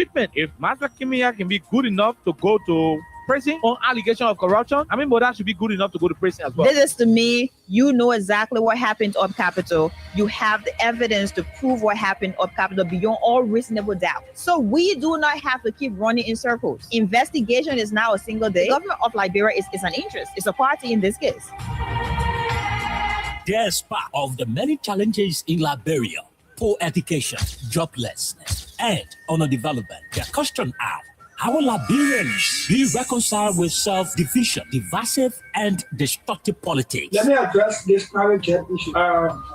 treatment. If Master Kimia can be good enough to go to prison on allegation of corruption, Moda should be good enough to go to prison as well. This is to me, you know exactly what happened up Capitol. You have the evidence to prove what happened up Capitol beyond all reasonable doubt. So we do not have to keep running in circles. Investigation is now a single day. The government of Liberia is an interest. It's a party in this case. Despite of the many challenges in Liberia, poor education, joblessness, and underdevelopment, the question are, how will Liberians be reconciled with self-division, divisive, and destructive politics? Let me address this private jet issue.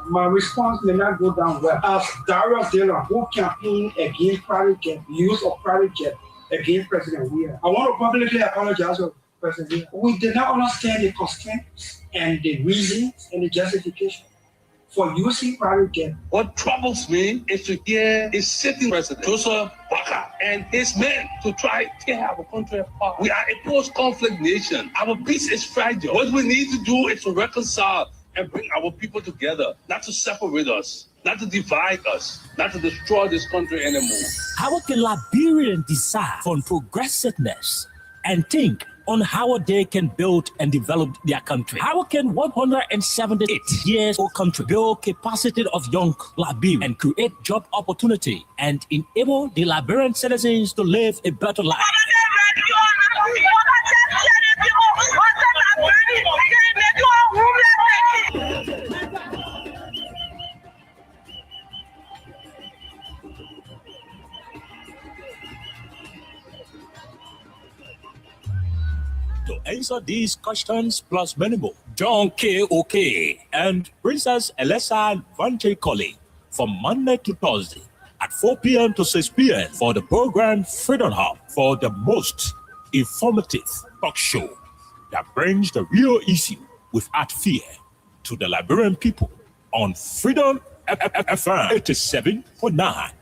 My response may not go down well. As Darius Dillon, who campaigned against private jet, use of private jet against President Weah, I want to publicly apologize to President Weah. We did not understand the constraints and the reasons and the justification for using private jet. What troubles me is to hear a sitting president, Joseph Boakai, and his men to try to tear our country apart. We are a post-conflict nation. Our peace is fragile. What we need to do is to reconcile and bring our people together, not to separate us, not to divide us, not to destroy this country anymore. How can Liberians decide on progressiveness and think on how they can build and develop their country? How can 178 years old country build capacity of young Liberians and create job opportunity and enable the Liberian citizens to live a better life? To answer these questions plus many more, John K. OK and Princess Elessa Vanche Colley from Monday to Thursday at 4 p.m. to 6 p.m. for the program Freedom Hub, for the most informative talk show that brings the real issue without fear to the Liberian people on Freedom FM 87.9.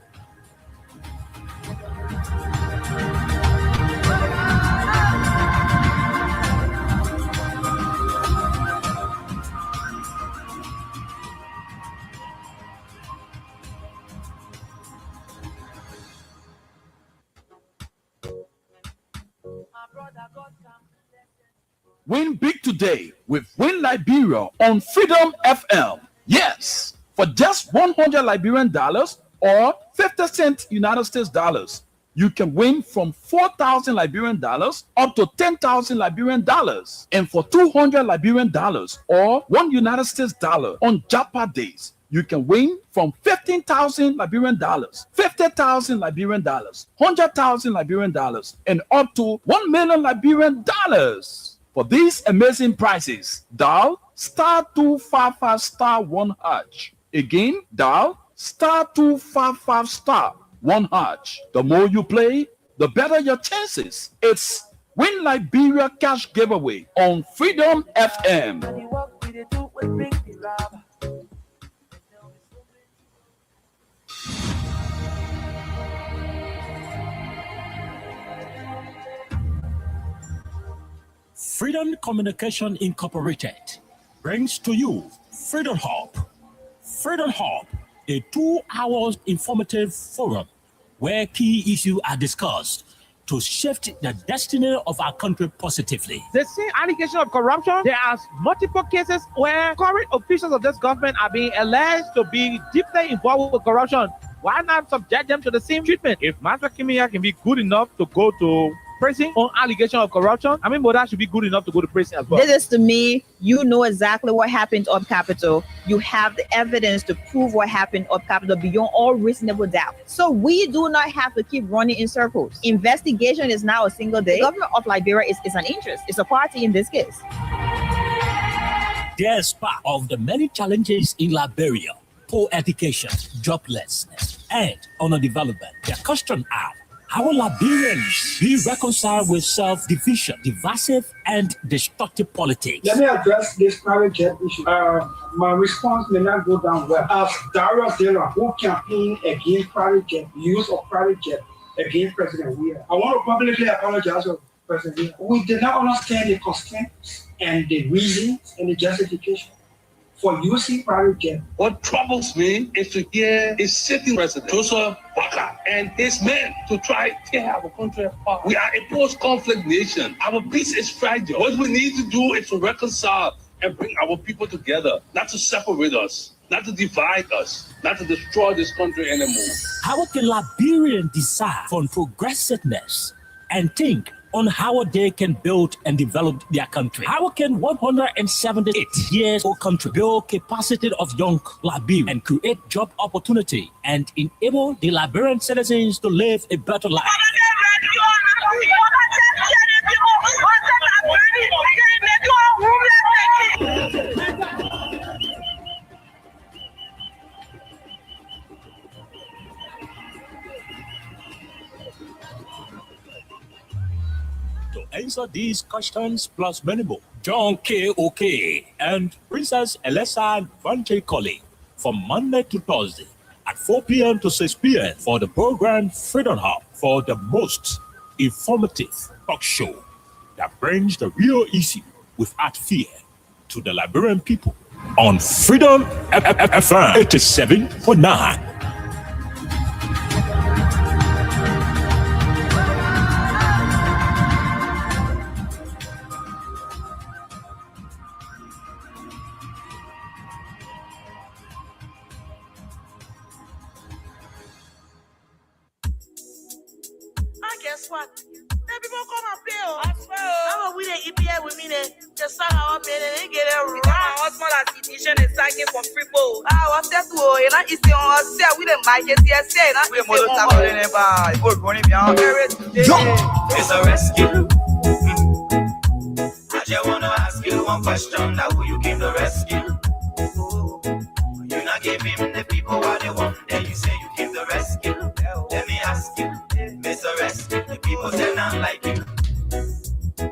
Win big today with Win Liberia on Freedom FM. Yes, for just $100 Liberian dollars or 50 cent United States dollars, you can win from 4,000 Liberian dollars up to 10,000 Liberian dollars. And for $200 Liberian dollars or $1 United States dollar on Japa days, you can win from 15,000 Liberian dollars, 50,000 Liberian dollars, 100,000 Liberian dollars, and up to 1 million Liberian dollars. For these amazing prizes, dial *255*1#. Again, dial *255*1#. The more you play, the better your chances. It's Win Liberia Cash Giveaway on Freedom FM. Freedom Communication Incorporated brings to you Freedom Hub. Freedom Hub, a 2-hour informative forum where key issues are discussed to shift the destiny of our country positively. The same allegation of corruption, there are multiple cases where current officials of this government are being alleged to be deeply involved with corruption. Why not subject them to the same treatment? If Master Kimia can be good enough to go to prison on allegation of corruption, Moda should be good enough to go to prison as well. This is to me, you know exactly what happened up Capitol. You have the evidence to prove what happened up Capitol beyond all reasonable doubt. So we do not have to keep running in circles. Investigation is now a single day. The government of Liberia is an interest. It's a party in this case. Despite of the many challenges in Liberia, poor education, joblessness, and underdevelopment, the question are, how will Liberians be reconciled with self-division, divisive, and destructive politics? Let me address this private jet issue. My response may not go down well. As Darius Dillon, who campaigned against private jet, use of private jet against President Weah, I want to publicly apologize to President Weah. We did not understand the constraints and the reasons and the justification for using private jet. What troubles me is to hear a sitting president, Joseph Baka, and his men to try to tear our country apart. We are a post-conflict nation. Our peace is fragile. What we need to do is to reconcile and bring our people together, not to separate us, not to divide us, not to destroy this country anymore. How can Liberians decide on progressiveness and think on how they can build and develop their country? How can 178 years old country build capacity of young Liberians and create job opportunity and enable the Liberian citizens to live a better life? To answer these questions plus many more, John K.O.K. and Princess Elessa Vanche from Monday to Thursday at 4 p.m. to 6 p.m. for the program Freedom Hub, for the most informative talk show that brings the real issue without fear to the Liberian people on Freedom FM 87.9. Guess what? Then people come and play. I swear. How we the EPA with me? They start our men and they get a run. My husband has edition and starting from Freepo. What's that? You know, it's the on say we the mic is here. Say, na. We mo ta ko le ba. Ibo running behind. It's a rescue. I just wanna ask you one question. Now who you came to rescue? You not give him the people what they want. Then you say you came to rescue. Let me ask you. Mr. Rescue, the people say not like you.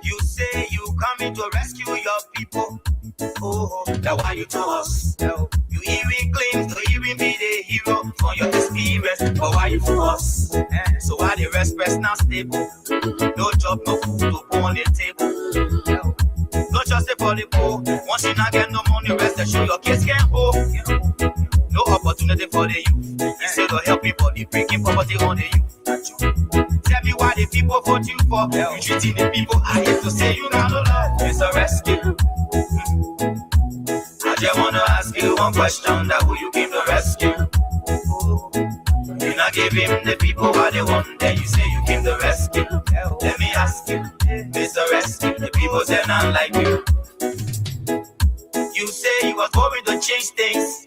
You say you coming to rescue your people. Oh, that's why you to us. You even claim to even be the hero for your experience. But why you to us? So why the rest press not stable? No job, no food to put on the table. No just for the poor. Once you not get no money, rest assured your kids can't hold. No opportunity for the youth. Instead of helping body, breaking poverty on the youth. Tell me why the people vote you for. You treating the people, I hate to say you not love. It's a rescue. I just wanna ask you one question. That who you came to rescue? You not give him the people what they want. Then you say you came to rescue. Let me ask you, Mr. Rescue, the people say not like you. You say you was going to change things.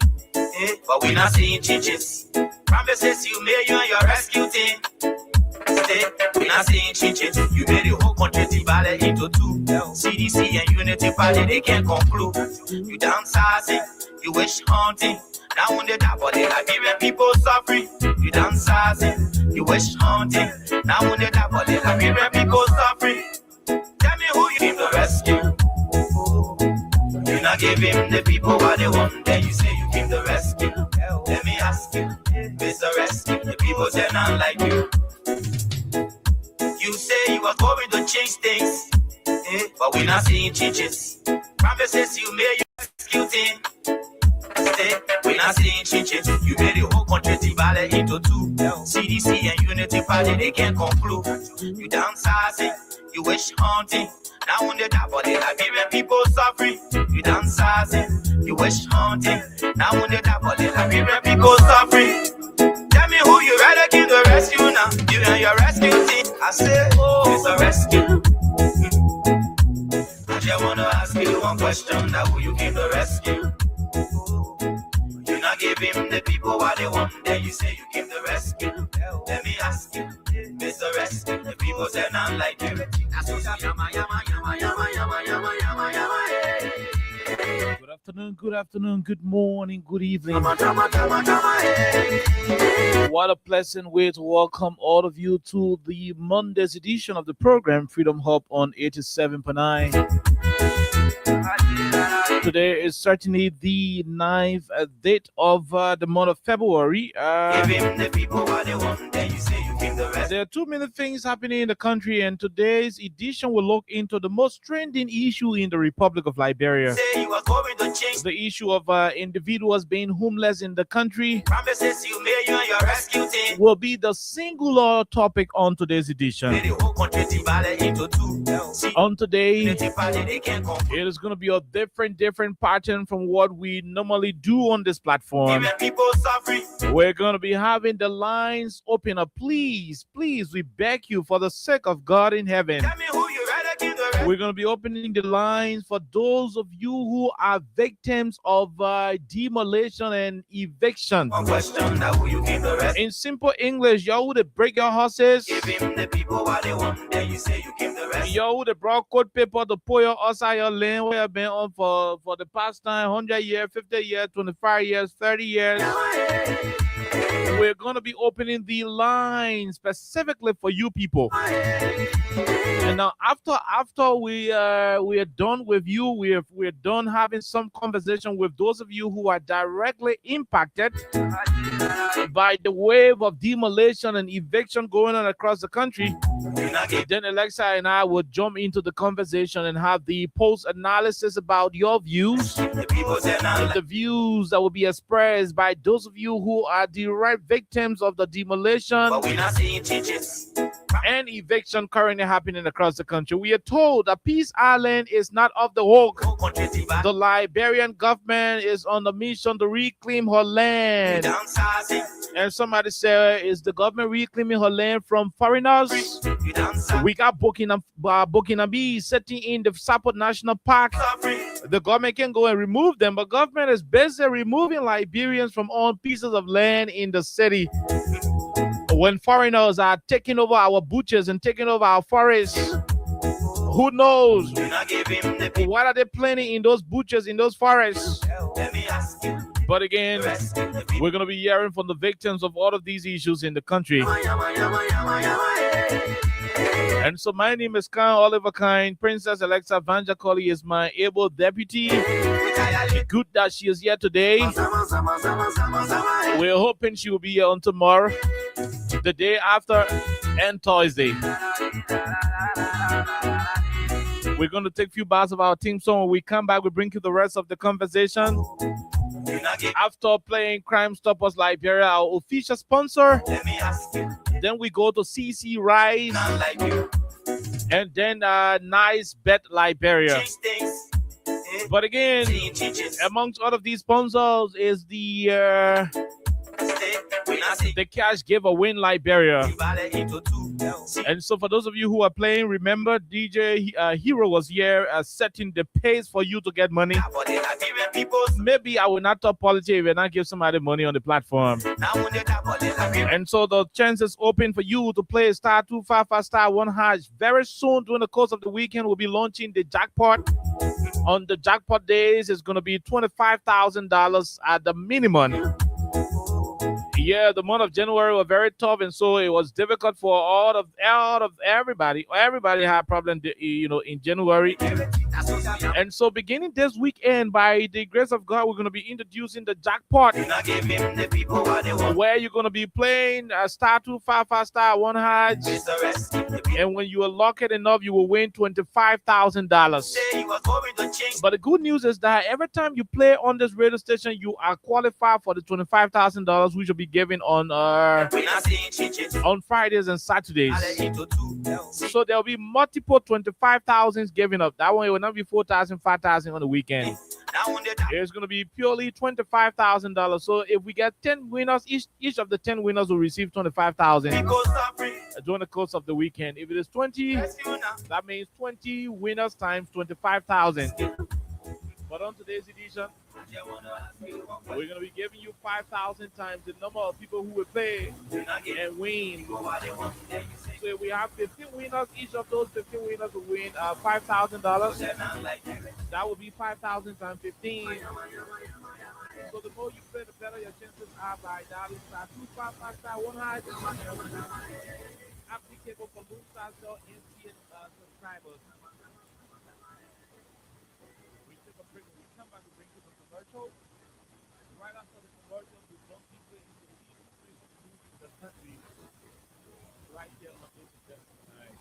But we not seeing changes. Promises you made you and your rescue team. We not seeing changes. You made the whole country divided into two. CDC and Unity Party, they can't conclude. You downsizing, you wish hunting. Now on the top of the Liberian people suffering. You downsizing, you wish hunting. Now on the top of the Liberian people suffering. Tell me who you came to rescue. You not give him the people what they want. Then you say you came to rescue. Let me ask you, Mr. Rescue, the people say not like you. You say you was going to change things, but we not seeing changes. Promises you made, you executing. We not seeing changes. You made the whole country divided into two. CDC and Unity Party, they can't conclude. You downsizing, you wish hunting. Now on the top of the Liberian people suffering. You downsizing, you wish hunting. Now on the top of the Liberian people suffering. Tell me who you rather came to rescue now. You and your rescue team. I say, oh, it's a rescue. I just wanna ask you one question. Now who you came to rescue? You not give him the people what they want. Then you say you came to rescue. Let me ask you, Mr. Rescue, the people say not like you. Good afternoon, good morning, good evening. What a pleasant way to welcome all of you to the Monday's edition of the program Freedom Hub on 87.9. Today is certainly the 9th date of the month of February. Give him the people what they want, then you say you give the rest. There are too many things happening in the country, and today's edition will look into the most trending issue in the Republic of Liberia. Say you are going to change. The issue of individuals being homeless in the country Promises you made, you and your rescue team. will be the singular topic on today's edition. Made the whole country divided into two. See, On today, unity party, they can't come. it is going to be a different pattern from what we normally do on this platform. Even people suffering. We're going to be having the lines open up. Please, we beg you, for the sake of God in heaven. Tell me who you rather give the rest. We're going to be opening the lines for those of you who are victims of demolition and eviction. One question, now who you give the rest. In simple English, y'all would break your horses. Give him the people what they want, then you say you give the rest. Y'all would brought code paper to pull your outside your lane where you've been on for the past time, 100 years, 50 years, 25 years, 30 years. We're going to be opening the line specifically for you people. And now after we are done with you, we're done having some conversation with those of you who are directly impacted by the wave of demolition and eviction going on across the country. Then Alexa and I will jump into the conversation and have the post analysis about your views, The people say now, the views that will be expressed by those of you who are direct victims of the demolition but we not seeing changes. and eviction currently happening across the country. We are told that Peace Island is not off the hook. Whole country divided. The Liberian government is on a mission to reclaim her land. Downsizing. And somebody said, is the government reclaiming her land from foreigners? You downsizing. We got Burkina Bee setting in the Sapo National Park. Suffering. The government can go and remove them, but government is busy removing Liberians from all pieces of land in the city. When foreigners are taking over our butchers and taking over our forests, who knows? You not give him the people. What are they planning in those butchers, in those forests? Let me ask you. But again, The rest. The people. we're going to be hearing from the victims of all of these issues in the country. And so my name is Khan Oliver Kine. Princess Alexa Vanja Colley is my able deputy. Good that she is here today. We're hoping she will be here on tomorrow, the day after, and Thursday. We're going to take a few bars of our team song. When we come back, we bring you the rest of the conversation. You not give. After playing Crime Stoppers Liberia, our official sponsor, Let me ask you. then we go to CC Rise, Not like you. and then Nice Bet Liberia. Change things. But again, Seeing changes. amongst all of these sponsors is the We not seeing. Cash Giver Win Liberia. Divided into two. See, And so for those of you who are playing, remember DJ Hero was here setting the pace for you to get money. but the Liberian people. Maybe I will not talk politics if I not give somebody money on the platform. Now when they tap on the Liberian. And so the chance is open for you to play star 255 star 1 hash. Very soon during the course of the weekend, we'll be launching the jackpot. On the jackpot days, it's going to be $25,000 at the minimum. Yeah, the month of January was very tough, and so it was difficult for all of everybody. Everybody had problems, in January. That's what I am. And so beginning this weekend, by the grace of God, we're going to be introducing the jackpot, You not give him the people what they want. where you're going to be playing star 255 star 1 hash. It's the rest. The people. And when you unlock it enough, you will win $25,000. Say you are going to change. But the good news is that every time you play on this radio station, you are qualified for the $25,000, which will be given on We not seeing changes. Fridays and Saturdays. Divided into two. See, So there'll be multiple 25,000s given up. That one it will not be 4,000, 5,000 on the weekend. now when they tap. It's going to be purely $25,000. So if we get 10 winners, each of the 10 winners will receive 25,000 People suffering. during the course of the weekend. If it is 20, Rescue now. that means 20 winners times 25,000. But on today's edition, Just wanna ask you one we're question. going to be giving you 5,000 times the number of people who will play You not give and win. people what they want. Then you say. So if we have 15 winners, each of those 15 winners will win $5,000. They're not like that. That will be 5,000 times 15. So the more you play, the better your chances are by dialing star 255 star 1 hash. Applicable for Moon Star Cell and subscribers. We took take a break. When we come back, we bring you the commercial. Right after the commercial, we don't keep it into the history of the country right here on this station. All right.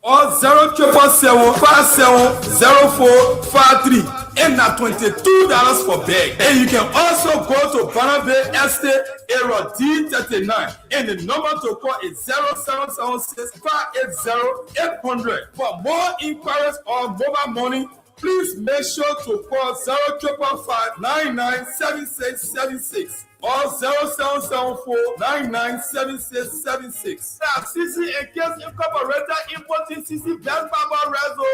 or 077570453 and na $22 for bag. And you can also go to Banabay Estate area D39 and the number to call is 0776-580-800. For more inquiries or mobile money, please make sure to call 055997676 or 0774997676. CC and Case Incorporated importing CC Best Barber Rezo.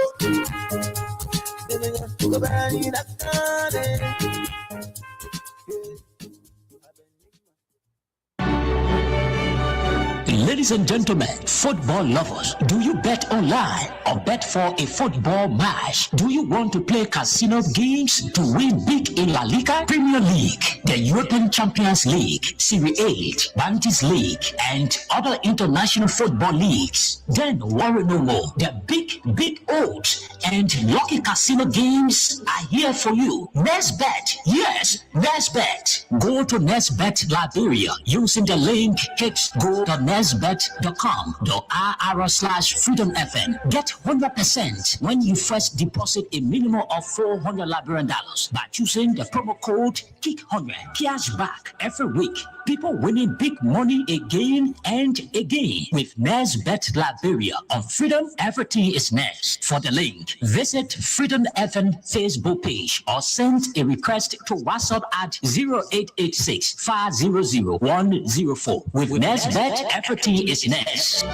Ladies and gentlemen, football lovers, do you bet online or bet for a football match? Do you want to play casino games to win big in La Liga, Premier League, the European Champions League, Serie A, Bantis League, and other international football leagues? Then worry no more. The big odds and lucky casino games are here for you. NestBet, yes, NestBet. Go to NestBet Liberia using the link hitsgo.nestbet.com.ir/freedomfm. Get 100% when you first deposit a minimum of $400 Liberian by choosing the promo code KICK100. Cash back every week. People winning big money again and again with NestBet Liberia. On Freedom, everything is Nest. For the link, visit Freedom FM Facebook page or send a request to WhatsApp at 0886 500 104. With NestBet, everything is Nest.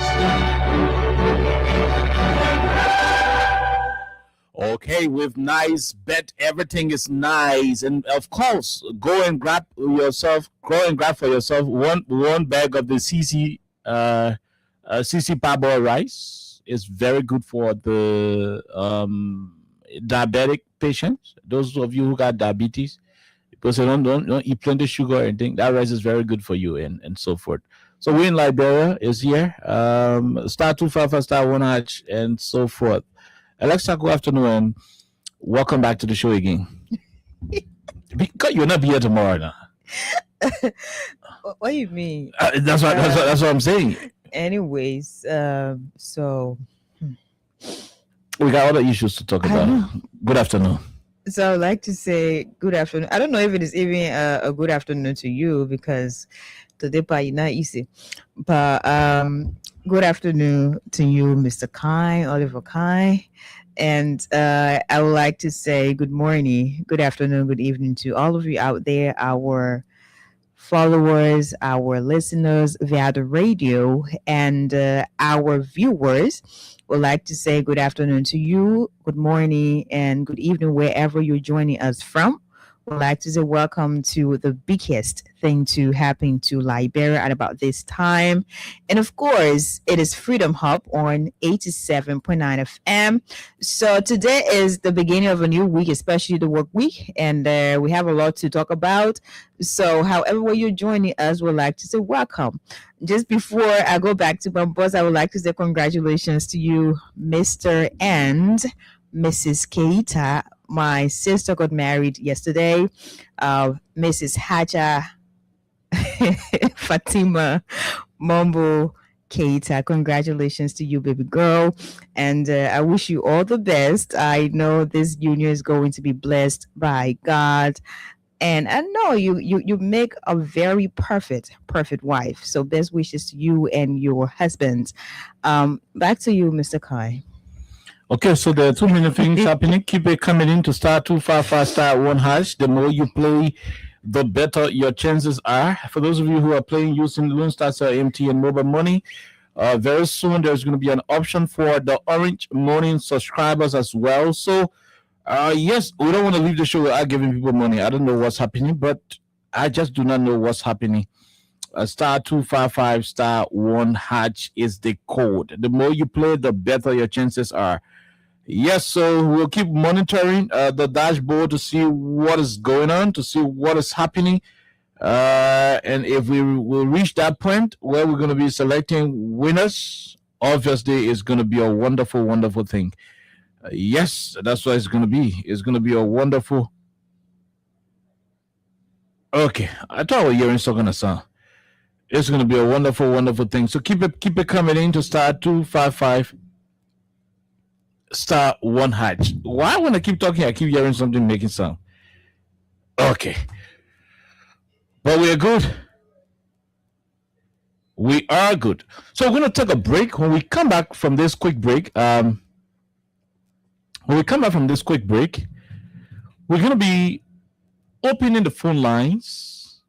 Okay, with nice bet, everything is nice, and of course, go and grab for yourself one bag of the CC parboiled rice. It's very good for the diabetic patients. Those of you who got diabetes, because they don't eat plenty of sugar or anything. That rice is very good for you, and so forth. So we in Liberia is here. Star 255 star 1 and so forth. Alexa, good afternoon. Welcome back to the show again. Because you'll not be here tomorrow now. What do you mean? That's what I'm saying. Anyways, so we got other issues to talk about. Good afternoon. So I'd like to say good afternoon. I don't know if it is even a good afternoon to you because today is not easy. But good afternoon to you, Mr. Kai, Oliver Kai. And I would like to say good morning, good afternoon, good evening to all of you out there, our followers, our listeners via the radio, and our viewers. Would like to say good afternoon to you, good morning, and good evening wherever you're joining us from. Would like to say welcome to the biggest thing to happen to Liberia at about this time. And of course, it is Freedom Hub on 87.9 FM. So today is the beginning of a new week, especially the work week, and we have a lot to talk about. So however way you're joining us, we'd like to say welcome. Just before I go back to my boss, I would like to say congratulations to you, Mr. and Mrs. Keita. My sister got married yesterday. Mrs. Haja Fatima Mombo Keita. Congratulations to you, baby girl. And I wish you all the best. I know this union is going to be blessed by God. And I know you make a very perfect wife. So best wishes to you and your husband. Back to you, Mr. Kai. Okay, so there are too many things happening. Keep it coming in to star 255 star 1 hash. The more you play, the better your chances are. For those of you who are playing using Lone Star MTN mobile money, very soon there's going to be an option for the Orange Money subscribers as well. So, yes, we don't want to leave the show without giving people money. I don't know what's happening, but I just do not know what's happening. Star 255 star 1 hash is the code. The more you play, the better your chances are. Yes, so we'll keep monitoring the dashboard to see what is going on, to see what is happening. And if we will reach that point where we're going to be selecting winners, obviously it's going to be a wonderful, wonderful thing. Yes, that's what it's going to be. It's going to be a wonderful. Okay, I thought we were hearing something a song. It's going to be a wonderful, wonderful thing. So keep it coming in to star 255 star 1 hash. Why when I keep talking, I keep hearing something making sound? Okay. But we are good. We are good. So we're going to take a break. When we come back from this quick break, we're going to be opening the phone lines.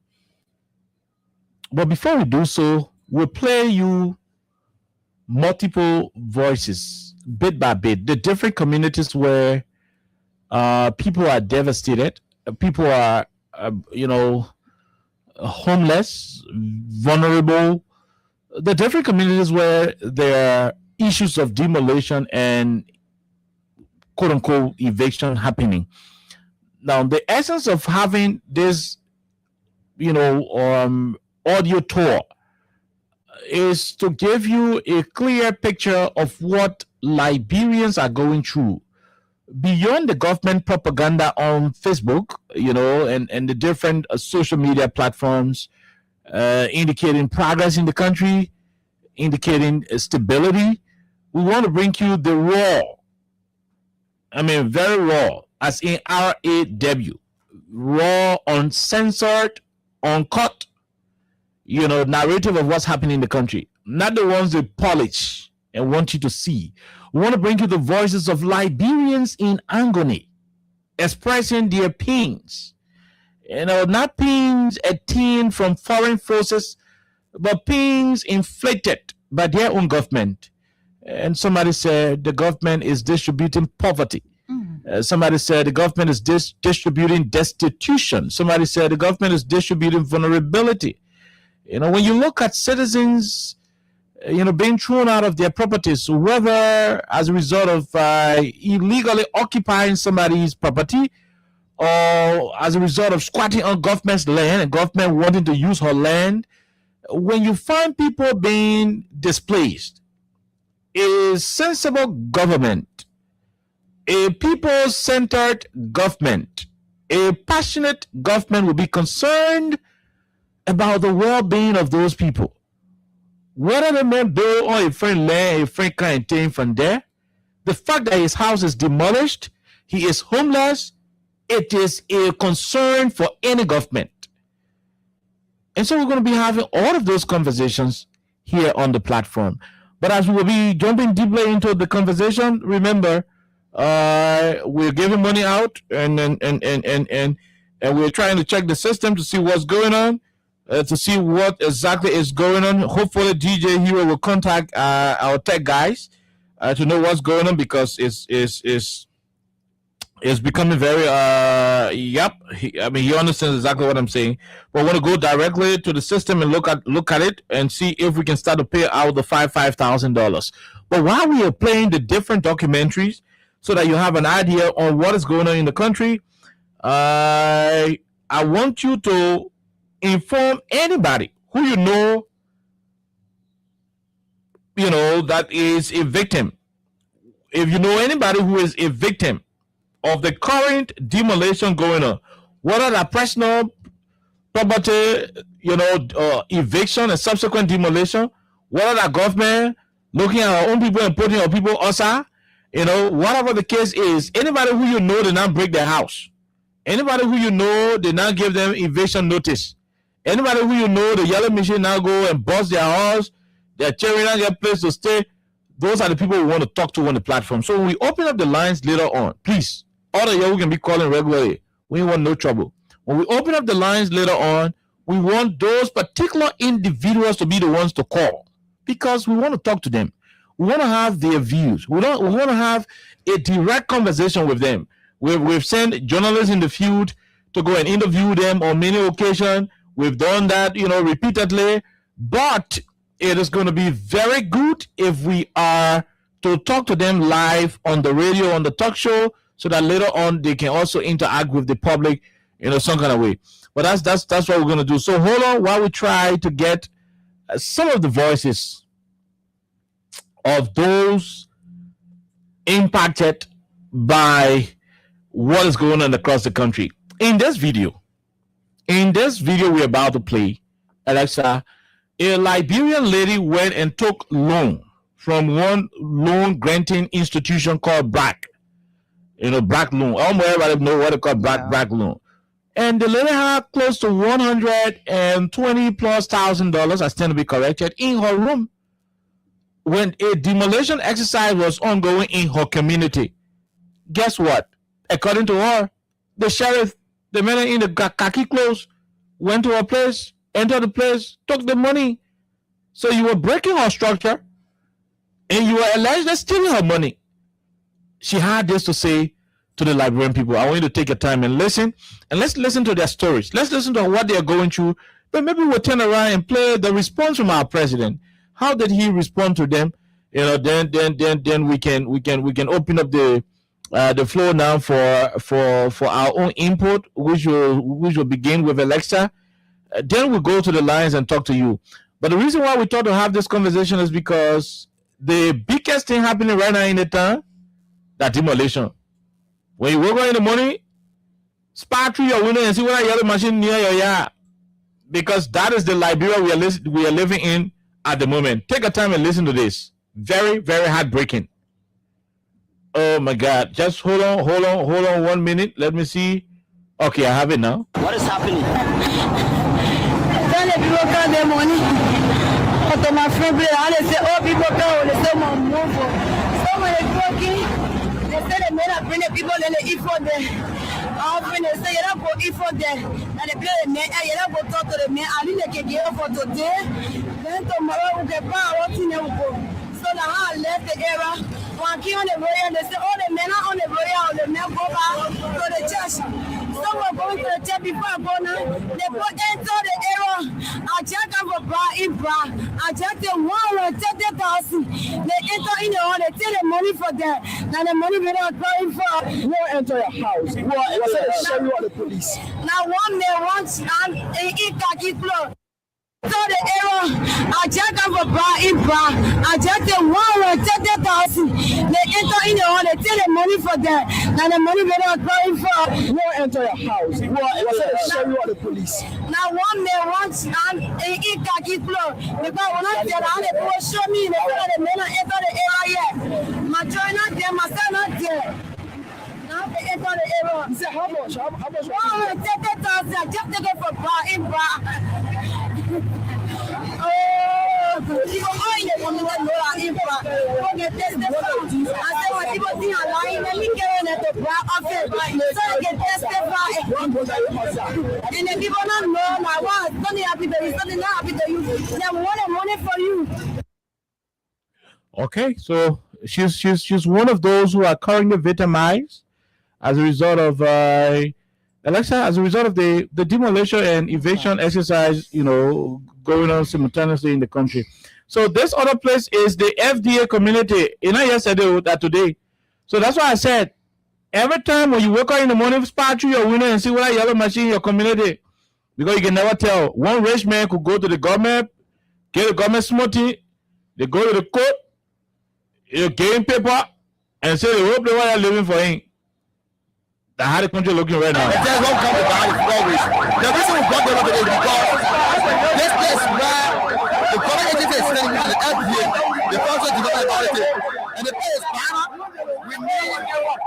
But before we do so, we'll play you multiple voices, bit by bit, the different communities where people are devastated, people are, homeless, vulnerable, the different communities where there are issues of demolition and quote-unquote eviction happening. Now, the essence of having this, audio tour is to give you a clear picture of what Liberians are going through beyond the government propaganda on Facebook, and the different social media platforms indicating progress in the country, indicating stability. We want to bring you the very raw, as in RAW, raw, uncensored, uncut, narrative of what's happening in the country. Not the ones they polish and want you to see. We want to bring you the voices of Liberians in agony, expressing their pains. Not pains attained from foreign forces, but pains inflicted by their own government. And somebody said the government is distributing poverty. Somebody said the government is distributing destitution. Somebody said the government is distributing vulnerability. When you look at citizens, being thrown out of their properties, whether as a result of illegally occupying somebody's property or as a result of squatting on government's land and government wanting to use her land, when you find people being displaced, a sensible government, a people-centered government, a passionate government will be concerned about the well-being of those people. Whether the man build on a friend land, a friend kind of thing from there, the fact that his house is demolished, he is homeless, it is a concern for any government. And so we're going to be having all of those conversations here on the platform. But as we will be jumping deeply into the conversation, remember, we're giving money out and we're trying to check the system to see what's going on. to see what exactly is going on. Hopefully, DJ Hero will contact our tech guys to know what's going on, because it's becoming very he understands exactly what I'm saying. But I want to go directly to the system and look at it and see if we can start to pay out the $5,000. But while we are playing the different documentaries, so that you have an idea on what is going on in the country, I want you to inform anybody who you know that is a victim. If you know anybody who is a victim of the current demolition going on, whether that personal property, eviction and subsequent demolition, whether that government looking at our own people and putting our people outside, whatever the case is, anybody who you know did not break their house, anybody who you know did not give them eviction notice, anybody who you know the yellow machine now go and bust their house, their children not get place to stay, those are the people we want to talk to on the platform. So when we open up the lines later on, please, all of you who can be calling regularly, we want no trouble. When we open up the lines later on, we want those particular individuals to be the ones to call, because we want to talk to them. We want to have their views. We want to have a direct conversation with them. We've sent journalists in the field to go and interview them on many occasions. We've done that, repeatedly. But it is going to be very good if we are to talk to them live on the radio, on the talk show, so that later on they can also interact with the public, some kind of way. But that's what we're going to do. So hold on while we try to get some of the voices of those impacted by what is going on across the country. In this video we're about to play, Alexa, a Liberian lady went and took loan from one loan granting institution called BRAC. BRAC loan. Everybody know what they call BRAC loan. And the lady had close to $120,000+, I stand to be corrected, in her room when a demolition exercise was ongoing in her community. Guess what? According to her, the sheriff, the man in the khaki clothes, went to her place, entered the place, took the money. So you were breaking her structure and you were allegedly stealing her money. She had this to say to the Liberian people. I want you to take your time and listen, and let's listen to their stories. Let's listen to what they are going through. But maybe we'll turn around and play the response from our president. How did he respond to them? Then we can open up the floor now for our own input, which will begin with Alexa. Then we'll go to the lines and talk to you. But the reason why we thought to have this conversation is because the biggest thing happening right now in the town, that demolition. When you wake up in the morning, spy through your window and see whether you have a machine near your yard, because that is the Liberia we are living in at the moment. Take a time and listen to this. Very, very heartbreaking. Oh my God! Just hold on 1 minute. Let me see. Okay, I have it now. What is happening? Then the people got their money. But my friend, they say, oh, people go, they say, move. Someone is working. They say the men are bringing people and they eat for them. Often they say, you don't go eat for them. And they play the men, and you don't go talk to the men. I think they can get for today. Then tomorrow we can buy what you know. So now I left the era. When I came on the road, and they say, oh, the men are on the road, the men go back to the church. Someone going to the church before I go now. They go enter the era. I check out for bra in bra. I check the 130,000. They enter in the hall, they take the money for them. Now the money they are crying for. Who enter your house? Who show you all the police? Now one man wants and in khaki clothes. So the error, I check out for bra in bra. I check the 130,000. They enter in the hall, they take the money for them. Now the money they are crying for. Who enter your house? Who show you all the police? Now one man wants and in khaki clothes. Because when I tell them, they will show me the men enter the area yet. My joy not there, my son not there. Now they enter the area. You say how much? How much? 130,000. I just take it for bra in bra. Oh want to know our impact. Go get tested. I say when people think I'm lying, let me get on it to brag of it. So they get tested by it. And then people don't know my wife. Something happy to you, something not happy to you. They want money for you. Okay, so she's one of those who are currently victimized as a result of Alexa, as a result of the demolition and eviction exercise, going on simultaneously in the country. So this other place is the FDA community. Not yesterday, that today. So that's why I said, every time when you wake up in the morning, spot through your window and see what yellow machine in your community, because you can never tell. One rich man could go to the government, get a government smoothie, they go to the court, game paper, and say they hope they want to living for him. That's how the country looking right now. And there's one coming behind it always. The reason we brought them over is because this place where the government agency is sitting at the FDA, the Federal Development Authority, and the place is Ghana. We need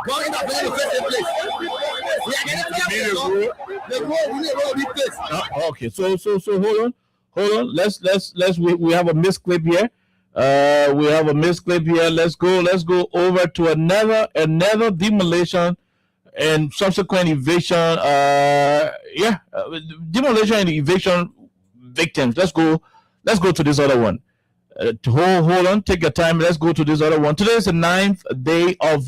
government to bring the place in place. We are getting to the road. We need a road replace. Okay, so hold on. Let's we have a missed clip here. We have a missed clip here. Let's go over to another demolition and subsequent eviction. Demolition and eviction victims. Let's go to this other one. Hold on, take your time. Let's go to this other one. Today is the 9th day of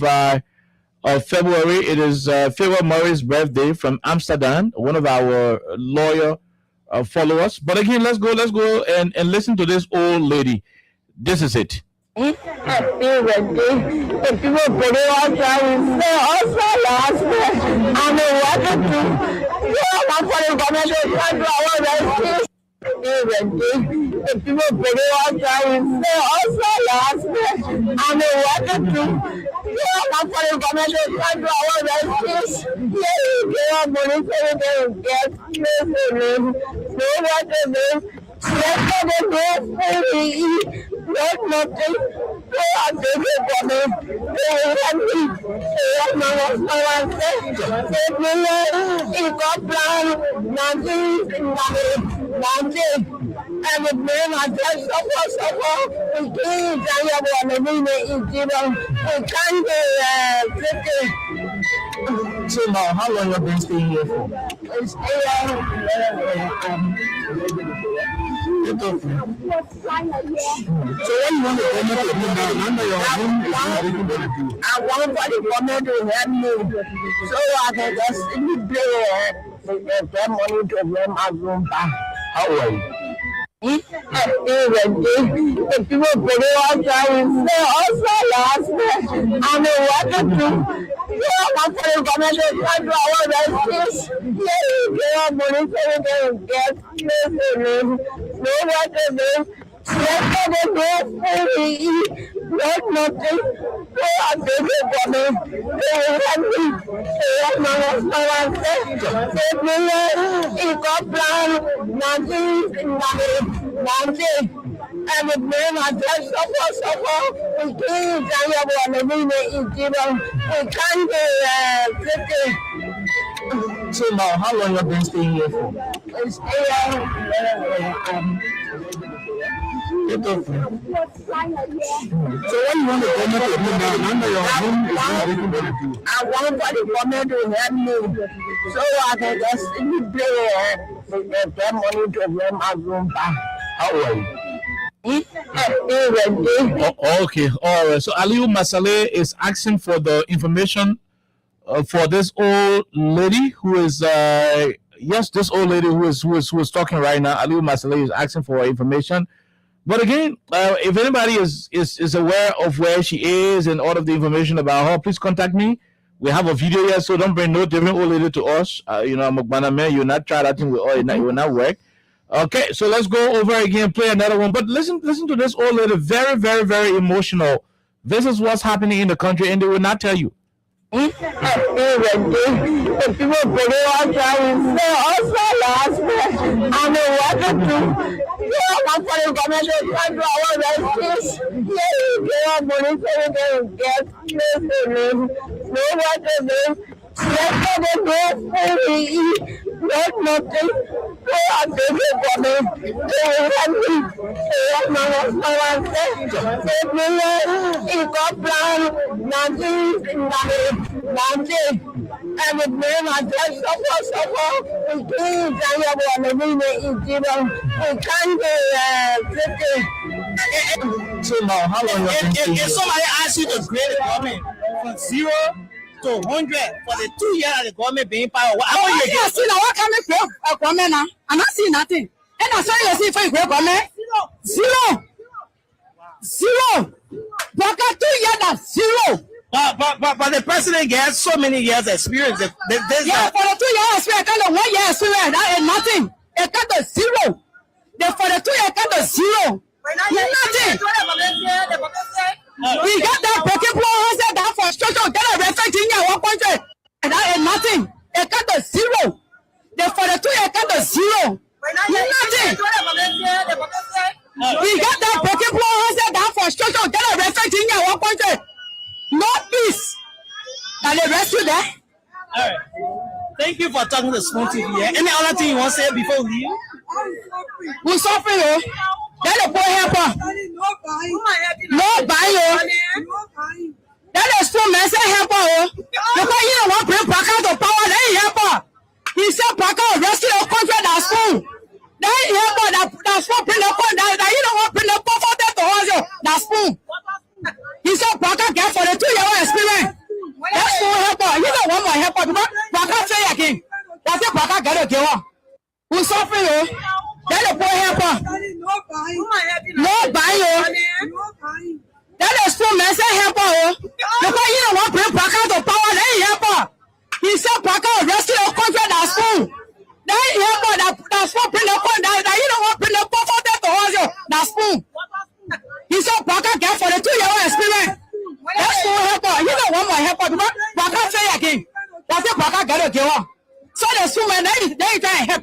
February. It is Philip Murray's birthday from Amsterdam, one of our loyal followers. But again, let's go and listen to this old lady. This is it. So now, how long have you been staying here for? So when you want the government to do now, under your home is not even going to do. I want for the government to help me so I can just pay their money to run my room back. How are you? If people put it outside, we say also last night, I know what to do. Yeah, I'm for the government to try to our rescues. Yeah, you get money so we can get place to live. Know what to do. Let the go free. Not nothing. So I take it for me. They help me. They help my husband. They bring it got plan. Nothing. And the man I just suffer. We can't tell you what the meaning is. We can't So now, how long have you been staying here for? So when you want the government to do now, under your home is not even going to do. I want for the government to help me so I can just pay their money to rent my room back. How are you? Okay, all right. So Aliu Masale is asking for the information for this old lady who is this old lady who is talking right now. Aliu Masale is asking for information. But again, if anybody is aware of where she is and all of the information about her, please contact me. We have a video here, so don't bring no different old lady to us. Mokbana man, you'll not try that thing with oil, it will not work. Okay, so let's go over again, play another one. But listen to this old lady, very, very, very emotional. This is what's happening in the country, and they will not tell you. If people put it outside, we say also last night, I know what to do. Yeah, I'm for the government to try to our rescues. Yeah, you get money so we can get place to live. Know what to do. Yesterday, no food we eat, no nothing. No, I beg you for me. They want me. They want my husband. They bring he got plan, nothing. And the name I just suffer. We can't tell you what the name is. We can't So now, how long if somebody asks you to grade the government from 0 to 100 for the 2 years that the government being power, how will you get? See now, what can we grade a government now? I'm not seeing nothing. And that's why you see for a grade government. Zero. But 2 years that's zero. But the president gets so many years experience. For the 2 years experience, kind of 1 year experience, that is nothing. It cut to zero. For the 2 years, cut to zero. Nothing. We got that broken blow that frustration, get a reflect in your 1 country. That is nothing. It cut to zero. For the 2 years, cut to zero. Nothing. We got that broken blow that frustration, get a reflect in your 1 country. No peace. Can they rescue that? All right. Thank you for talking to Spoon TV. Any other thing you want to say before we leave? We suffering, oh. Then the poor helper. No buy, oh. Then the Spoon man say helper, oh. Because you don't want to bring Baka to power, then he helper. He said Baka will rescue the country that Spoon. Then he helper that Spoon bring the country that you don't want to bring the power to us, that Spoon. He said Baka get for the 2 year experience. That's no helper. You don't want my helper because Baka say again. That's it, Baka get a girl. Who suffering, oh? Then the poor helper. No buy, oh. Then the Spoon man say helper, oh. Because you don't want to bring Baka to power, then he helper. He said Baka will rescue the country that Spoon. Then he helper that Spoon bring the country that you don't want to bring the power to us, that Spoon. He said Baka get for the 2 year experience. That's no helper. You don't want my helper because Baka say again. That's it, Baka get a girl. So the woman, they try and help.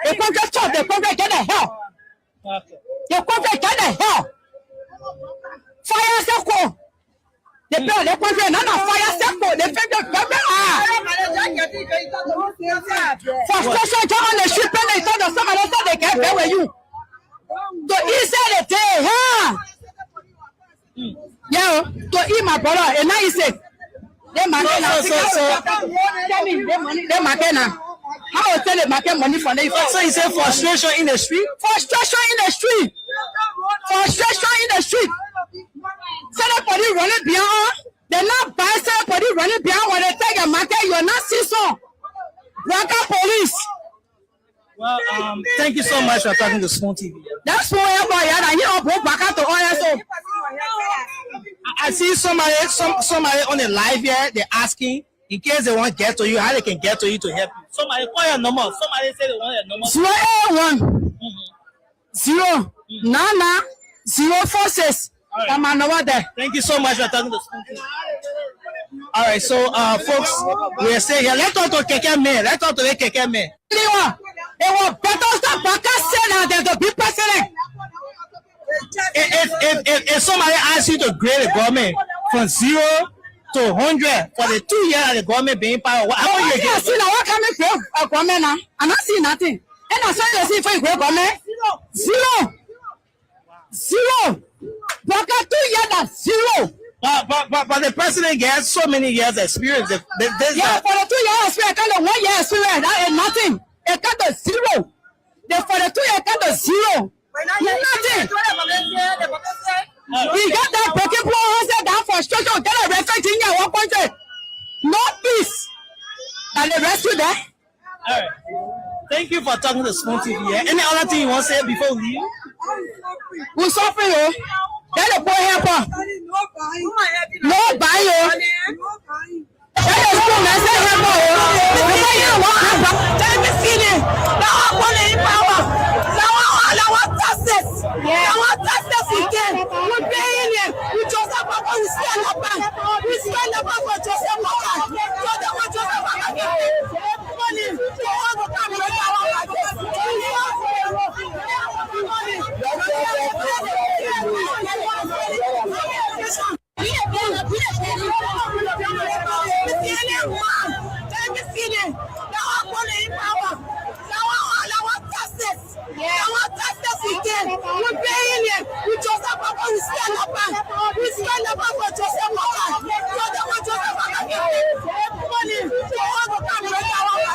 The country church, the country get the help. The country get the help. Fire circle. The country, none of fire circle. The frustration on the ship and they told us some of them they can't bear with you. So he said the day, huh? Yeah, to eat my brother, and now he said, they market now. Tell me, they market now. How will tell the market money for them? So he said frustration in the street? Frustration in the street. Frustration in the street. Somebody running behind. They're not buy somebody running behind when they take a market. You're not season. Baka police. Well, thank you so much for talking to Spoon TV. That's why you know, Baka to oil. I see somebody on the live here. They're asking in case they want to get to you, how they can get to you to help you. Somebody call your number. Somebody say they want your number. 081-099-046. That's my number there. Thank you so much for talking to Spoon TV. All right, so folks, we are saying here. Let's talk to Keke Man. Let's talk to the Keke Man. It was better to Baka say than to be president. If somebody asks you to grade the government from 0 to 100 for the 2 years that the government being power, how will you get? See now, what can we grade a government now? I'm not seeing nothing. And that's why you see for a grade government. Zero. Baka 2 years that's zero. But the president gets so many years experience. For the 2 years experience, kind of 1 year experience, that is nothing. It cut to zero. For the 2 years, cut to zero. Nothing. We got that broken blow that frustration, get a reflect in your 1 country. No peace. Can they rescue that? All right. Thank you for talking to Spoon TV. Any other thing you want to say before we leave? We suffering, oh. Then the poor helper. No buy, oh. Then the Spoon man say helper, oh. Because you don't want helper. Tell me see it. Now I'm calling in power. Now I want justice. I want justice again. We're paying it. We just have to spend the bank. We spend the bank for Joseph Baka. So they want Joseph Baka to pay money to all the time. feeling. Now I'm pulling in power. Now I want justice. I want justice again. We're paying it. We just have to stand up. We stand up for Joseph Maka. So they want Joseph Maka. Money. So all the time we have our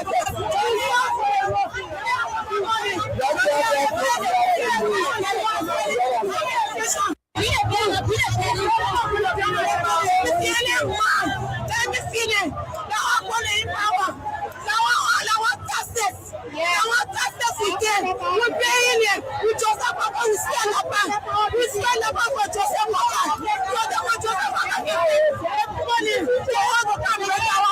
we're paying it. We just have to stand up. We stand up for Joseph Maka. So they want Joseph Maka. Money. So all the time we have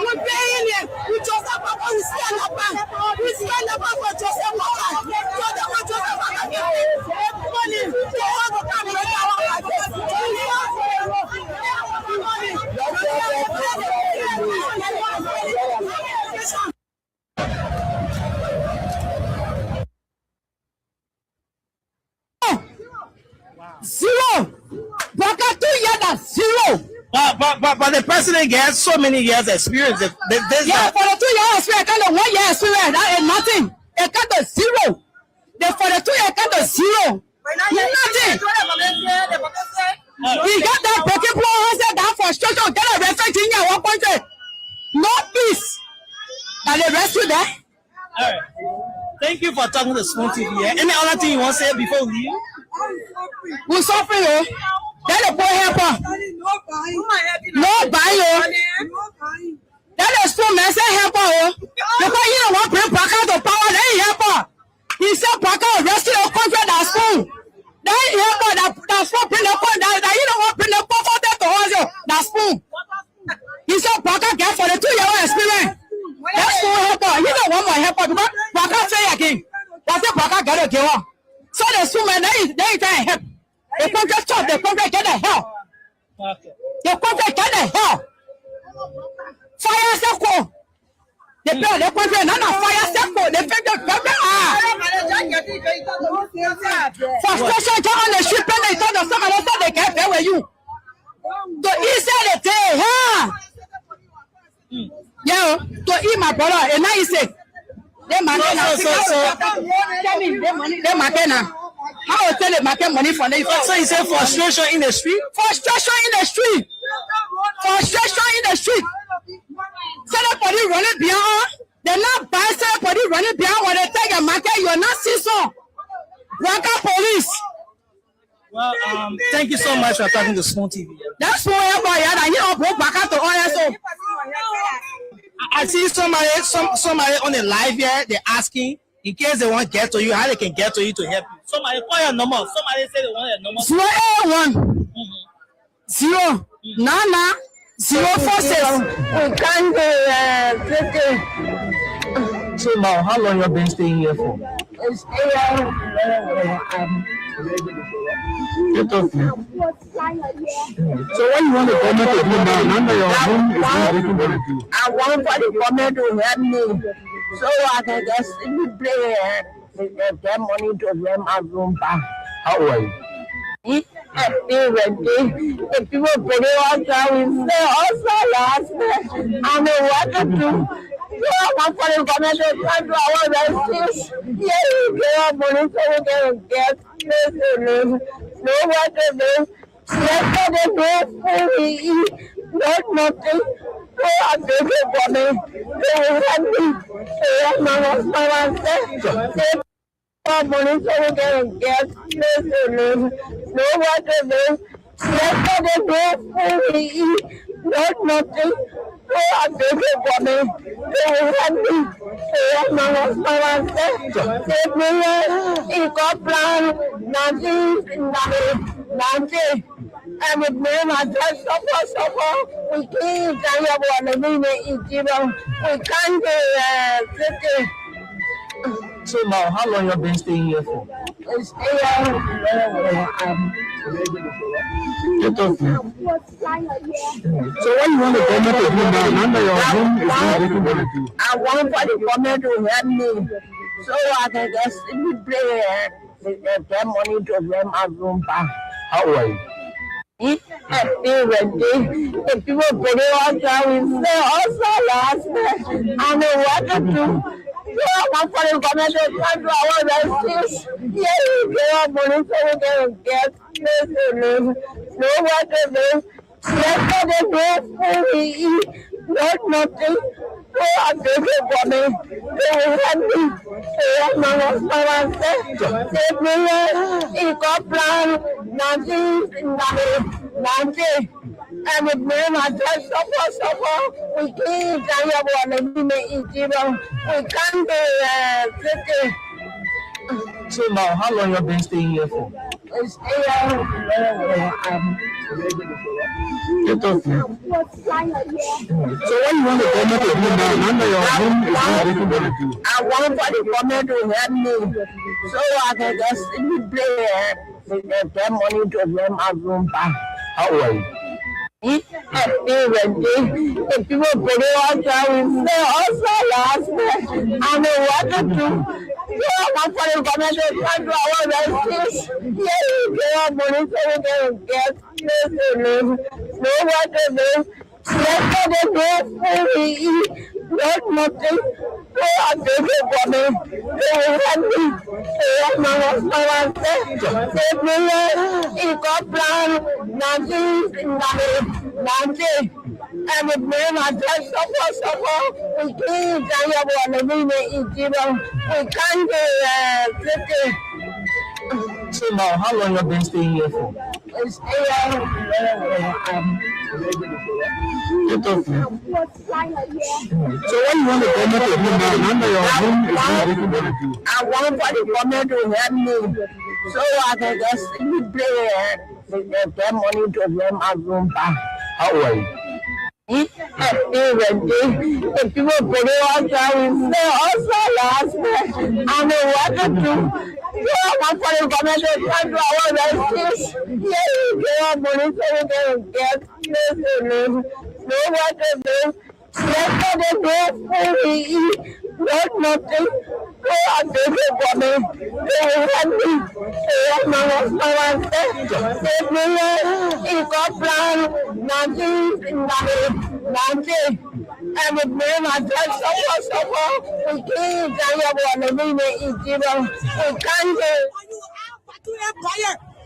we're paying it. We just have to stand up. We stand up for Joseph Maka. So they want Joseph Maka. Money. So all the time we Zero. Baka 2 years that's zero. But the president gets so many years experience. For the 2 years experience, kind of 1 year experience, that is nothing. It kind of zero. For the 2 years, kind of zero. Nothing. He got that broken blow, that frustration, get a refugee in one country. No peace. And the rescue there. All right. Thank you for talking to Spoon TV. Any other thing you want to say before we leave? We're suffering, oh. That's a poor helper. No buying, oh. That is Spoon man say helper, oh. Because he don't want to bring Baka to power, then he helper. He said Baka will rescue the country that Spoon. Then he helper that Spoon bring the country, that he don't want to bring the poverty to us, that Spoon. He said Baka get for the 2 year experience. That's Spoon helper. He don't want more helper because Baka say again. That's it, Baka got to give up. So the Spoon man, they can't help. The country stop, the country get the help. The country get the help. Fire circle. The country, none of fire circle. The country frustration on the ship and they told us some of them they can't pay with you. So he said the day, huh? Yeah, to eat my brother, and now he said, they Makena. How will tell the market money for them? So he said frustration in the street? Frustration in the street. Frustration in the street. Somebody running behind. They're not buying somebody running behind when they take a market. You're not season. Waka police. Well, thank you so much for talking to Spoon TV. That's why you don't go back to OSO. I see somebody on the live here. They're asking in case they want to get to you, how they can get to you to help you. Somebody call your number. Somebody say they want your number. 081 0 046. We can't do So now, how long you been staying here for? it's Get off me. So what you want the government to do now? None of your home is not working for you. I want for the government to help me so I can just simply play and get money to rent my room back. How are you? The people put it on we say also last night. I know what to do. So I want for the government to come to our rescue. Yeah, we get money so we can get place to live. Know what to do. Yesterday, no food we eat, not nothing. So I beg you for me. They will help me. So my husband said, money so we can get place to live. Know what to do. Yesterday, no food we eat, not nothing. So I beg you for me. They will help me. So my husband said, save me. He got plan. Nothing. And with me, I just suffer. We can't tell you what I mean. We can't do So now, how long you been staying here for? it's So what you want the government to do now that your home is not working for you? I want for the government to help me so I can just simply get money to rent my room back. How are you? If people put it on time, we say also last night, I know what to do. So I want for the government to come to our rescue. Yeah, we get money so we can get place to live. Know what to do. Yesterday, no food we eat, not nothing. So I take it for me. They help me. They help my husband and say, take me in Copland, Nancy. And with me, I just suffer. We can't tell you what we may eat. We can't be city. So now, how long have you been staying here for? It's So what you want the government to do now that your home is not working for you? I want for the government to help me so I can just simply get money to rent my room back. How are you? If people put it on time, we say also last night, I know what to do. So I want for the government to come to our rescue. Yeah, we get money so we can get place to live. Know what to do. Yesterday, no food we eat, not nothing. So I take it for me. They help me. They help my husband and say, take me in Copland, Nancy. And with me, I just suffer. We can't tell you what we may eat. We can't be city. So now, how long have you been staying here for? It's So what you want the government to do now that your home is not working for you? I want for the government to help me so I can just simply get money to rent my room back. How are you? If people put it on time, we say also last night, I know what to do. So I want for the government to come to our rescue. Yeah, we get money so we can get place to live. Know what to do. Yesterday, no food we eat, not nothing. So I take it for me. They help me. They help my husband and say, take me in Copland, Nancy. And with me, I just suffer. We can't tell you what we may eat. We can't be.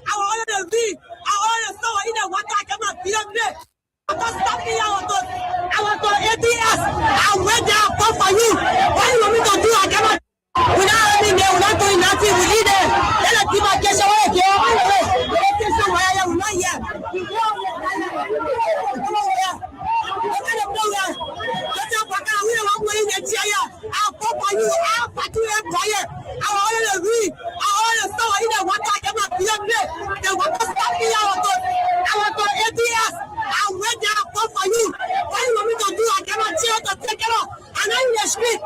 I want to be. I want to know in the water. I cannot be up there. I want to ABS. I'll wait there for you. What you want me to do? I cannot. Without having there, without doing nothing, we need it. Let us give our cash away. We're not here. I'll pop on you. I'll put you in fire. I want to read. I want to know in the water. I cannot be up there. The water stop me out. I want to ABS. I'll wait there for you. What you want me to do? I cannot chill to take it off. And I'm in the street.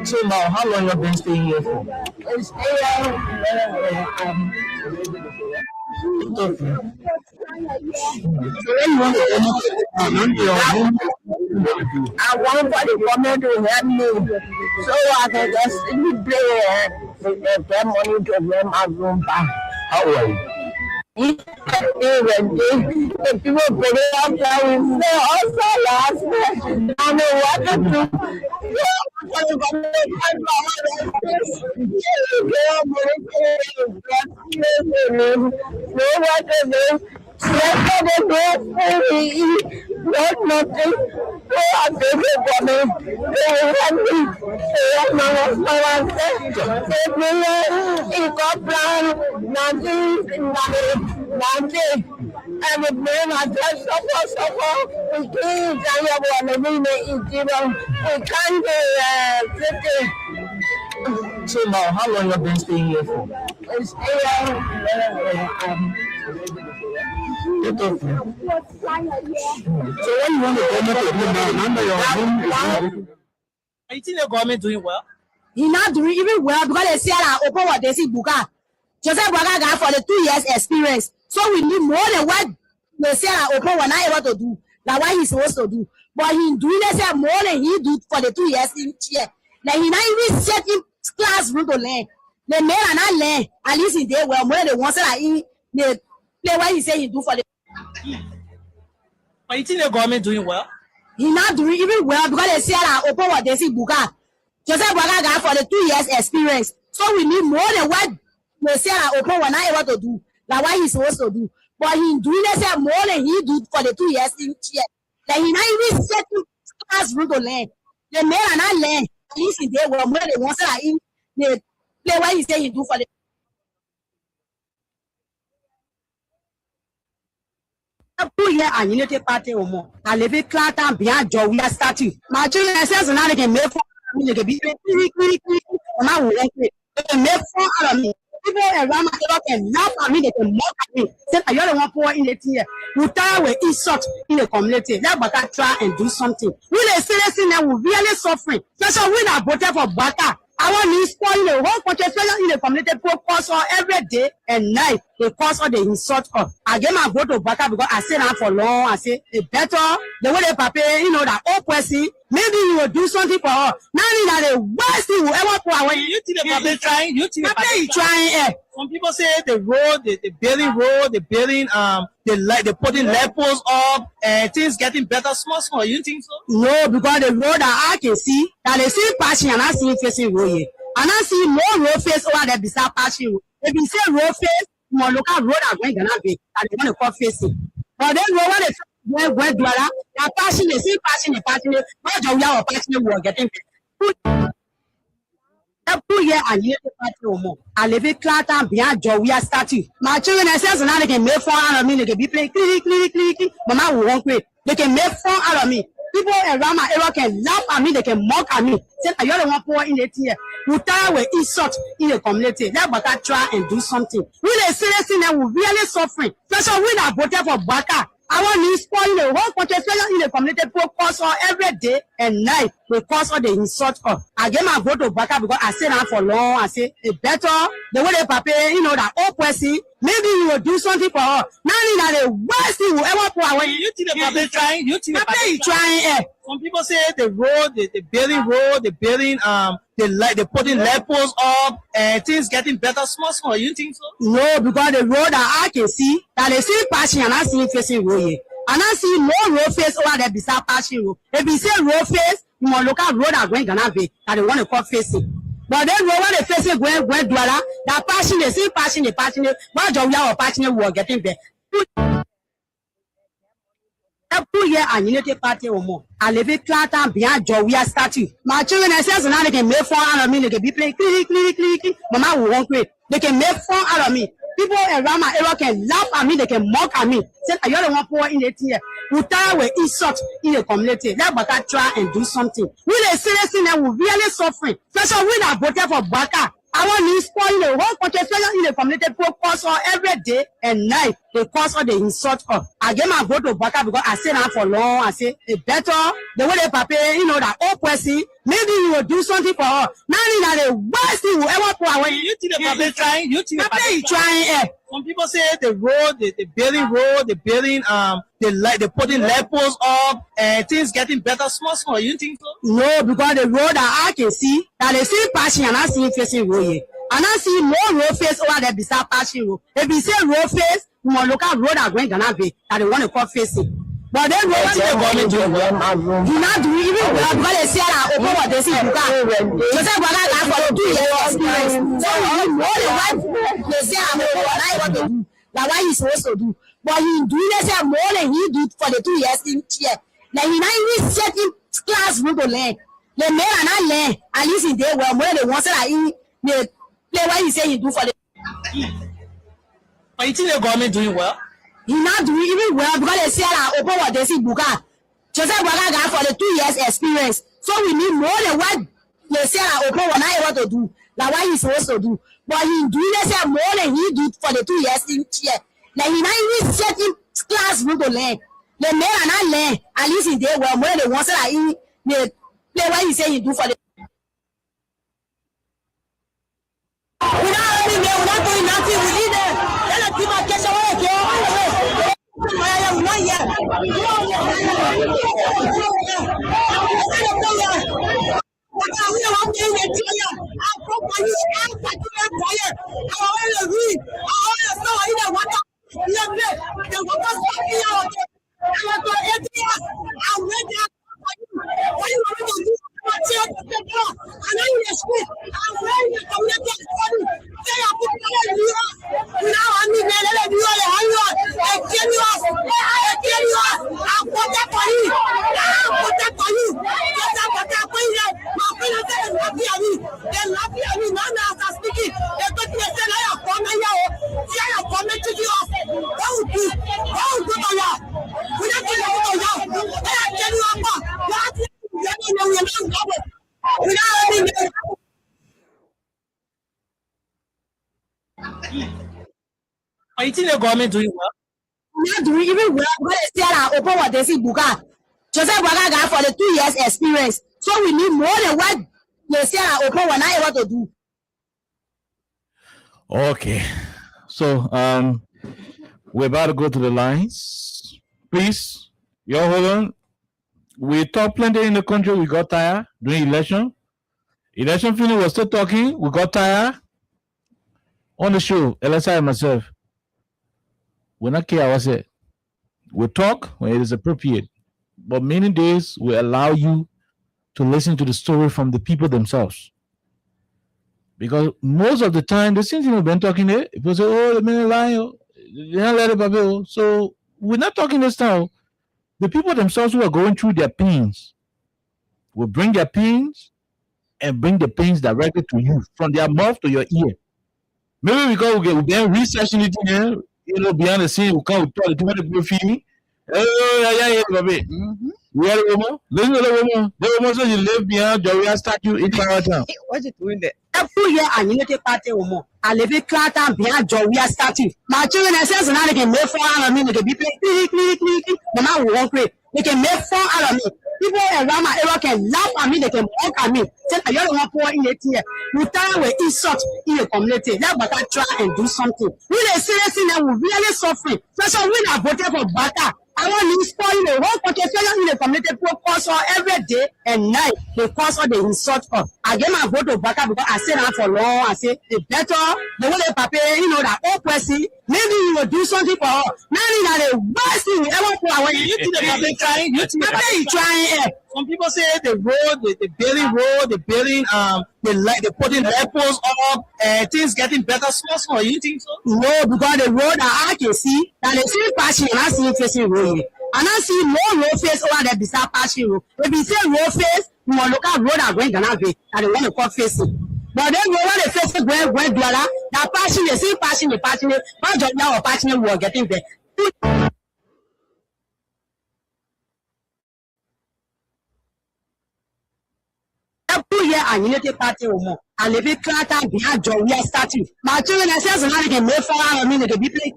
So now, how long have you been staying here for? I want for the government to help me so I can just play and get money to rent my room back. How old are you? The people put it up there with me also last night. I know what to do. Not nothing. They are taking for me. They want me. They want my husband. They got plan. Nothing. And the man I just suffer. We can't tell you what the women eat. We can't take it. So now, how long have you been staying here for? So when you want the government to do now, remember your home. You think the government doing well? He not doing even well because they say that open what they see Buka. Joseph Boakai got for the 2 years experience. So we need more than what they say that open what not able to do. Like what he's supposed to do. But he doing this more than he do for the 2 years in year. Like he not even set in classroom to learn. The men are not learn. At least in there well more than once that he they play what he say he do for the. But you think the government doing well? He not doing even well because they say that open what they see Buka. Joseph Boakai got for the 2 years experience. So we need more than what they say that open what not able to do. Like what he's supposed to do. But he doing this more than he do for the 2 years in year. Like he not even set in classroom to learn. The men are not learn. At least in there well more than once that he they play what he say he do for the. Here and Unity Party or more. I live in Clatan beyond Joe. We are starting. My children says and I can make for me. They can be now we make fun out of me. People around my can laugh at me. They can mock at me. Say I only want poor in the year. We try with insult in the community. Let Baka try and do something. We are seriously now. We really suffering. That's why we are voted for Baka. Our news spoil the whole country, especially in the community, people cause all every day and night. They cause all the insult up. I get my vote to Baka because I say that for long. I say it better the way they prepare, you know, that old person. Maybe you will do something for her. Now that the worst thing will ever put away. You think the public trying? You think the public trying? Some people say the road, the building road, the building, they putting levels up and things getting better, small. You think so? No, because the road that I can see, that they see passing and I see facing road here. And I see more road face over there beside passing road. If you say road face, more local road are going to be, and they want to call facing. But then road they where Dwara, they are passing, they see passing, not just we are passing, we are getting here and here the party or more. I live in Clatan beyond Joe. We are starting. My children says now they can make fun out of me. They can be playing click. Mama will won't quit. They can make fun out of me. People around my area can laugh at me. They can mock at me. Say I only want poor in the year. We try with insult in the community. Let Baka try and do something. We are seriously now. We really suffering. Especially we are voted for Baka. Our news spoil the whole country, especially in the community, people cause all every day and night. We cause all the insult up. I get my vote to Baka because I say that for long. I say it better the way they prepare, you know, that old person. Maybe you will do something for her. Now that the worst thing will ever put away. You think the public trying? You think the public trying? Some people say the road, the building road, the building, they putting levels up and things getting better, small. You think so? No, because the road that I can see, that they see passing and I see facing road here. And I see no road face over there beside Passion Road. If you say road face, you want local road are going Ghana Bay that they want to call facing. But then when they facing going Douala, that passion they see passion. Why do we have passion we are getting there? 2 years and Unity Party or more. I live in Claton behind Jovia statue. My children and says now they can make fun out of me. They can be playing click. Mama will won't quit. They can make fun out of me. People around my area can laugh at me. They can mock at me. Say, "Are you the one poor in 18 years? We try with insult in the community. Let Baka try and do something. We the serious thing that we really suffering. Especially we that voted for Baka. I want to spoil the whole country, especially in the community. People cause all every day and night. They cause all the insult up. I get my vote to Baka because I stay down for long. I say it better the way they prepare. You know that old person. Maybe you will do something for her. Now that the worst thing will ever put away. You think the public trying? You think the public trying? Some people say the road, the building road, the building, they putting levels up, and things getting better, small. You think so? No, because the road that I can see, that they see Passion and I see facing road here. And I see no road face over there beside Passion Road. If you say road face, we want local road are going Ghana Bay that they want to call facing. But then when they government do not do even well because they say that open what they see you can. Just say what I for 2 years experience. So you know the right they say I'm what I want to do. Like what he's supposed to do. But he do they say more than he do for the 2 years in here. Like he not even set in classroom to learn. The men are not learn. At least in there well more than once that he they play what he say he do for the. But you think the government doing well? He not doing even well because they say that open what they see Buka. Joseph Baka got for the 2 years experience. So we need more than what they say that open what not able to do. Like what he's supposed to do. But he do they say more than he do for the 2 years in here. Like he not even set in classroom to learn. The men are not learn. At least in there well more than once that he they play what he say he do for the. Without doing nothing, we need them. Let us keep our cash away. Are you think the government doing well? Not doing even well because they say that open what they see Buka. Joseph Baka got for the 2 years experience. So we need more than what they say that open what not able to do. Okay. So we're about to go to the lines. Please, y'all hold on. We talked plenty in the country, we got tired during election. Election finish, we're still talking, we got tired. On the show, LSI and myself, we not care what's it. We talk when it is appropriate. But many days we allow you to listen to the story from the people themselves. Because most of the time, the things you've been talking there, people say, oh, the men lying, they don't let it go. So we're not talking this time. The people themselves who are going through their pains will bring their pains and bring the pains directly to you, from their mouth to your ear. Maybe because we're researching it here, behind the scene, we can't talk to people feeling. Oh, baby. We are the woman. Listen to the woman. The woman says you live behind Joria statue in Town. What you doing there? Every year, I Unity Party or more. I live in Claton behind Joria statue. My children and says now they can make fun out of me. They can be playing click. Mama will walk away. They can make fun out of me. People around my area can laugh at me. They can mock at me. Say, "Are you the one poor in 18 years? We try with insult in the community. Let Baka try and do something." We the serious thing that we really suffering. Especially when I voted for Baka. I want to spoil the whole country, especially in the community. People cause all every day and night. They cause all the insult up. I get my vote to Baka because I stay down for long. I say it better the way they prepare. That old person. Maybe you will do something for her. Maybe that the worst thing we ever put away. You think they have been trying? You think they're trying? Some people say the road, the building road, the building, they putting levels up, things getting better, small. You think so? No, because the road that I can see, that they see passing, and I see facing road. And I see more road face over there beside passing road. If you say road face, you want to look at road that going down and they want to call facing. But then we want to face it when dollar, that passing, they see passing, not just now passing, we are getting there. Here and Unity Party and if it can't behind John, we are starting. My children, I say, they can make 4 hours of me, they can be playing,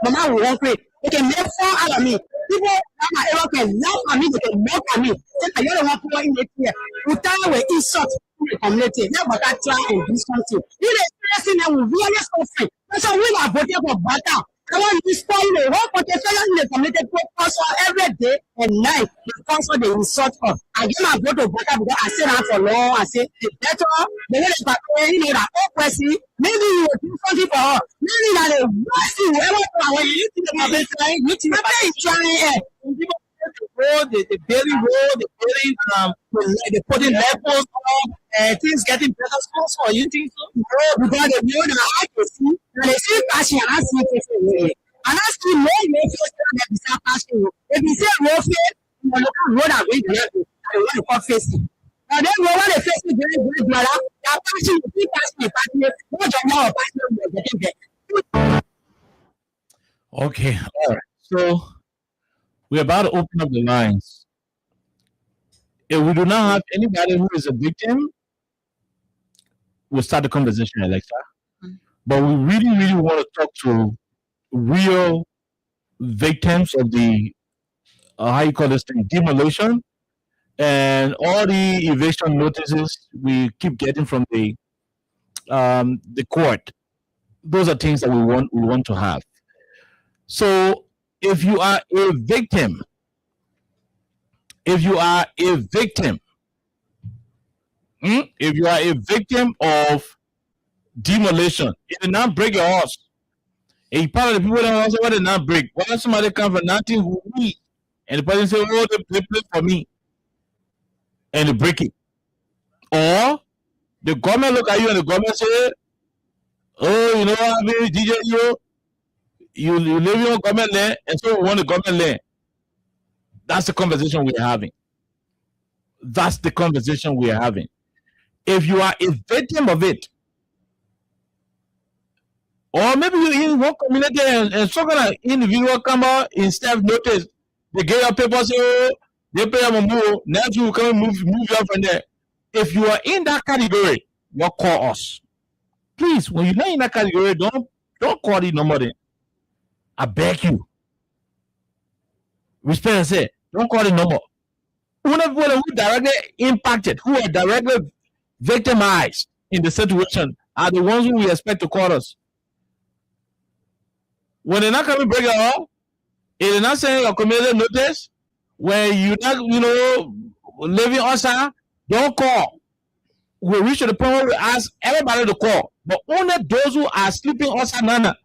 Mama will walk away. They can make 4 hours of me. People can laugh at me, they can mock at me. I don't want to in the here. We tell we insult the community. Never can try and do something. You know, experiencing that we really suffering. That's why we are voting for battle. I want to spoil the whole potential in the community to every day and night because of the insult of. I give my vote to Baka because I say that for long. I say, that's all. The way you know that all person, maybe you will do something for her. Maybe that the worst thing we ever do away. You think they have been trying? You think they are trying? Some people say the road, the building road, the building, they putting levels up, things getting better. So you think so? No, because the road that I can see, they see passion and I see it. And I see more face than beside passion. If you say road face, you look at road and going to level. I want to call facing. Now then, we want to face it very brother. That passion, you keep passion, not just now, passion, we're getting there. Okay, all right. So we're about to open up the lines. If we do not have anybody who is a victim, we'll start the conversation, Alexa. But we really want to talk to real victims of the how you call this thing, demolition, and all the eviction notices we keep getting from the court. Those are things that we want to have. So if you are a victim, if you are a victim of demolition, it did not break your house. A part of the people that also did not break. Why somebody come for nothing who we and the person say, oh, they play for me, and they break it. Or the government look at you and the government say, oh, you know what I mean, DJ, you live in your government land, and so we want the government land. That's the conversation we're having. That's the conversation we're having. If you are a victim of it, or maybe you're in one community and some kind of individual come out instead of notice, they get your papers, oh, they pay them more, now you come and move you up from there. If you are in that category, you call us. Please, when you're not in that category, don't call the number then. I beg you. Respect and say, don't call the number. One of people who directly impacted, who are directly victimized in the situation, are the ones who we expect to call us. When they're not coming break it all, if they're not saying your community notice, when you're not, living outside, don't call. We reach to the point where we ask everybody to call, but only those who are sleeping outside, Nana.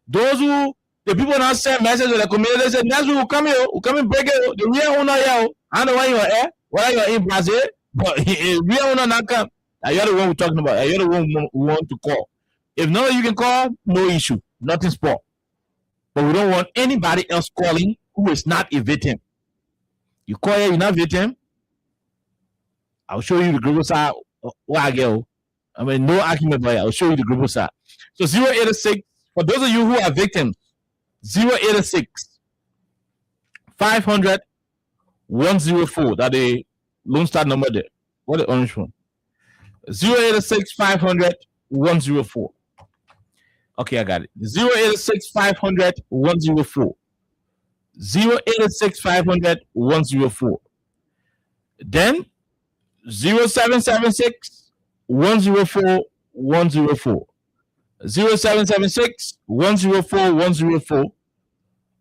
Those who, the people not send message to the community, they say, next week we'll come here, we'll come and break it. The real owner here, I don't know why you're here, whether you're in Brazil, but the real owner not come. You're the one we're talking about. You're the one we want to call. If none of you can call, no issue, nothing's spoiled. But we don't want anybody else calling who is not a victim. You call here, you're not a victim, I'll show you the group side. I mean, no argument, but I'll show you the group side. So 086, for those of you who are victims, 086 500 104. That the Lone Star number there. What the orange one? 086 500 104. Okay, I got it. 086 500 104. 086 500 104. Then 0776 104 104. 0776 104 104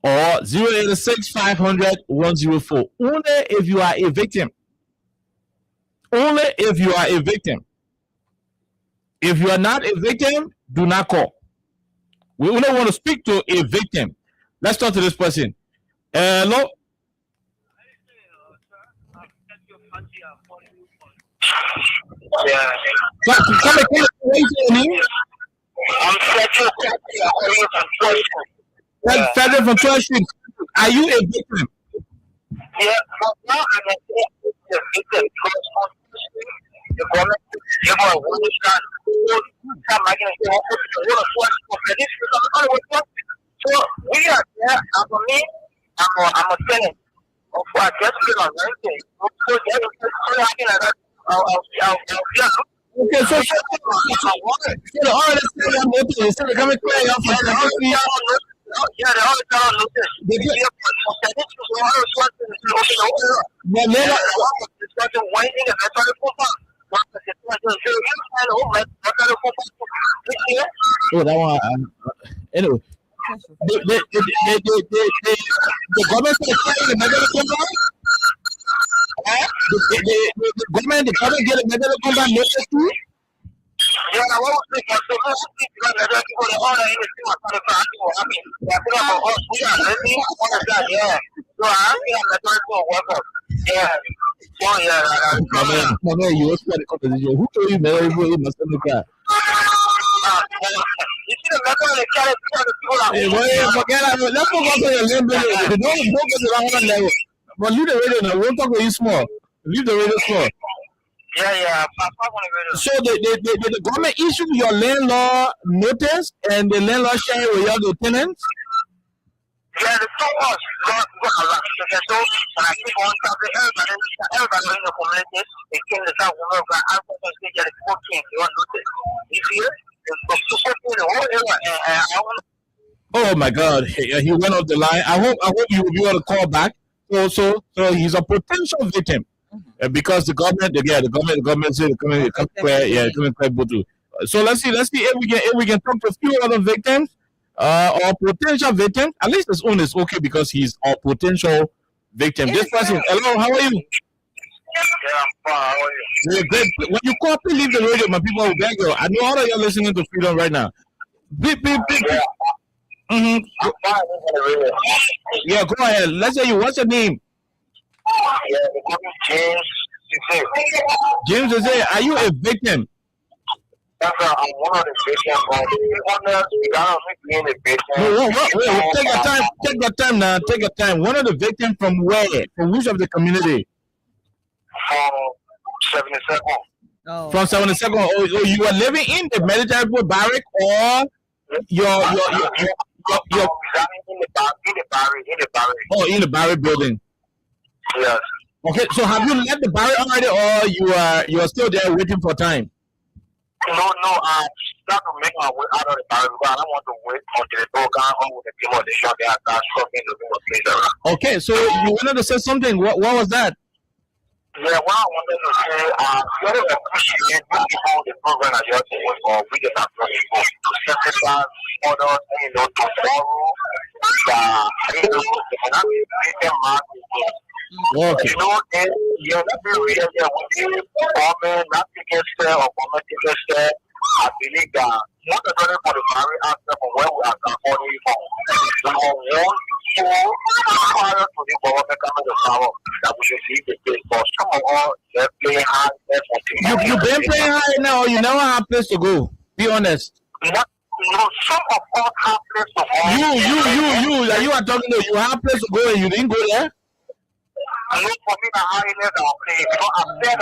or 086 500 104. Only if you are a victim. Only if you are a victim. If you are not a victim, do not call. We only want to speak to a victim. Let's talk to this person. Hello. Yeah. Come again. I'm Federal from 12th Street. Are you a victim? Yeah, now I'm a victim because the government gave us one shot. So we are there. For me, I'm a tenant. I just feel on Wednesday. Okay, so the order is still coming clear. Yeah, the other town notice. Oh, that one. Anyway, the government is the medal combat. The government get a medal combat notice too. Yeah, I want to say, so I think that people are all in the same kind of happy. We are ready. Yeah. So I think I'm going to work up. Yeah. Oh, yeah. Mama, you also got a conversation. Who told you that everybody must look at? You see the matter of the people hey, boy, forget it. Let's focus on your level. Don't focus on another level. But leave the radio now. We'll talk with you small. Leave the radio small. Yeah. So the government issued your landlord notice and the landlord share with your tenants? Yeah, the two of us got a lot. So I keep on talking everybody in the community. They came to South America. I'm going to say that it's 14. You want notice? You see it? It's the whole area. And I want. Oh my God, he went off the line. I hope you will be able to call back. So he's a potential victim because the government said coming Butu. So let's see if we can talk to a few other victims or potential victims. At least this one is okay because he's a potential victim. This person, hello, how are you? Yeah, I'm fine. How are you? You're great. When you call, please leave the radio. My people will beg you. I know all of you are listening to Freedom right now. Beep. Mm-hmm. Yeah, go ahead. Let's say you. What's your name? Yeah, the name is James. James is are you a victim? That's I'm one of the victims. Wait. Take your time now. Take your time. One of the victims from where? From which of the community? From 77. Oh. From 77. Oh, you are living in the military barrack or your in the barrack. Oh, in the barrack building. Yes. Okay, so have you left the barrack already, or you are still there waiting for time? No, I start to make my way out of the barrack because I don't want to wait until the door can on with the people they shot their cars struggling to do a place around. Okay, so you wanted to say something. What was that? Yeah, what I wanted to say, really appreciate the program that you're doing for we get that people to synthesize others, to follow the financial market. Okay. You're not really real there with the government, not taking care of government taking care. I believe that not the money for the very aspect of where we are supporting from. We want so prior to the government coming to power that we should leave the place. But some of us, they're playing hard. You've been playing hard now, or you never have a place to go. Be honest. Some of us have place to go. You are talking to you have a place to go and you didn't go there? For me, the highness of play. So I said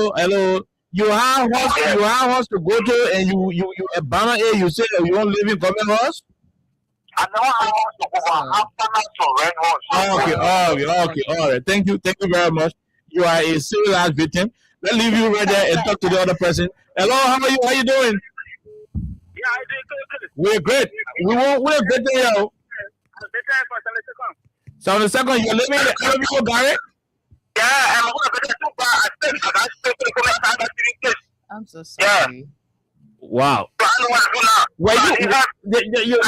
hello. You have house to go to, and you abandon it. You say you won't live in government house. I know how to go. I have to rent house. Okay. All right. Thank you very much. You are a civilized victim. Let's leave you right there and talk to the other person. Hello, how are you? How you doing? Yeah, I do good. We're great. We're good there. 72nd, you're living in the Arabico barrack? Yeah, I'm so sorry. Yeah. Wow. Well, your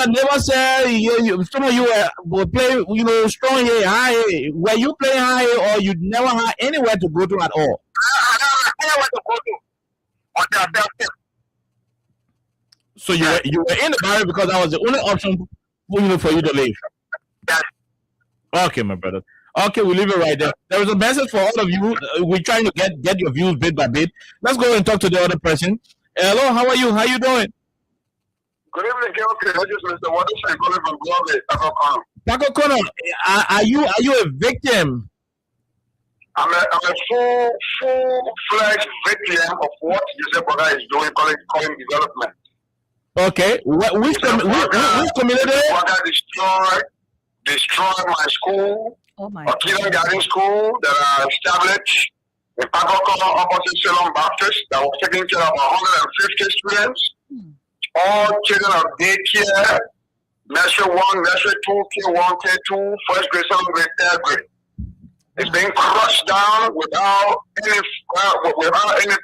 neighbor said some of you were playing, strong here, high here. Were you playing high here, or you never had anywhere to go to at all? I never went to go to. So you were in the barrier because that was the only option for you to leave. Yes. Okay, my brother. Okay, we'll leave it right there. There is a message for all of you. We're trying to get your views bit by bit. Let's go and talk to the other person. Hello, how are you? How you doing? Good evening, okay. This is Mr. Waterside calling from Global, Paco Connor. Paco Connor, are you a victim? I'm a full-fledged victim of what Joseph Boga is doing, calling development. Okay, which community? Boga destroyed my school, Kilan Garden School that are established in Paco Connor opposite Salem Baptist that was taking care of 150 students. All children of daycare, nursery 1, nursery 2, K1, K2, first grade, second grade, third grade. It's being crushed down without any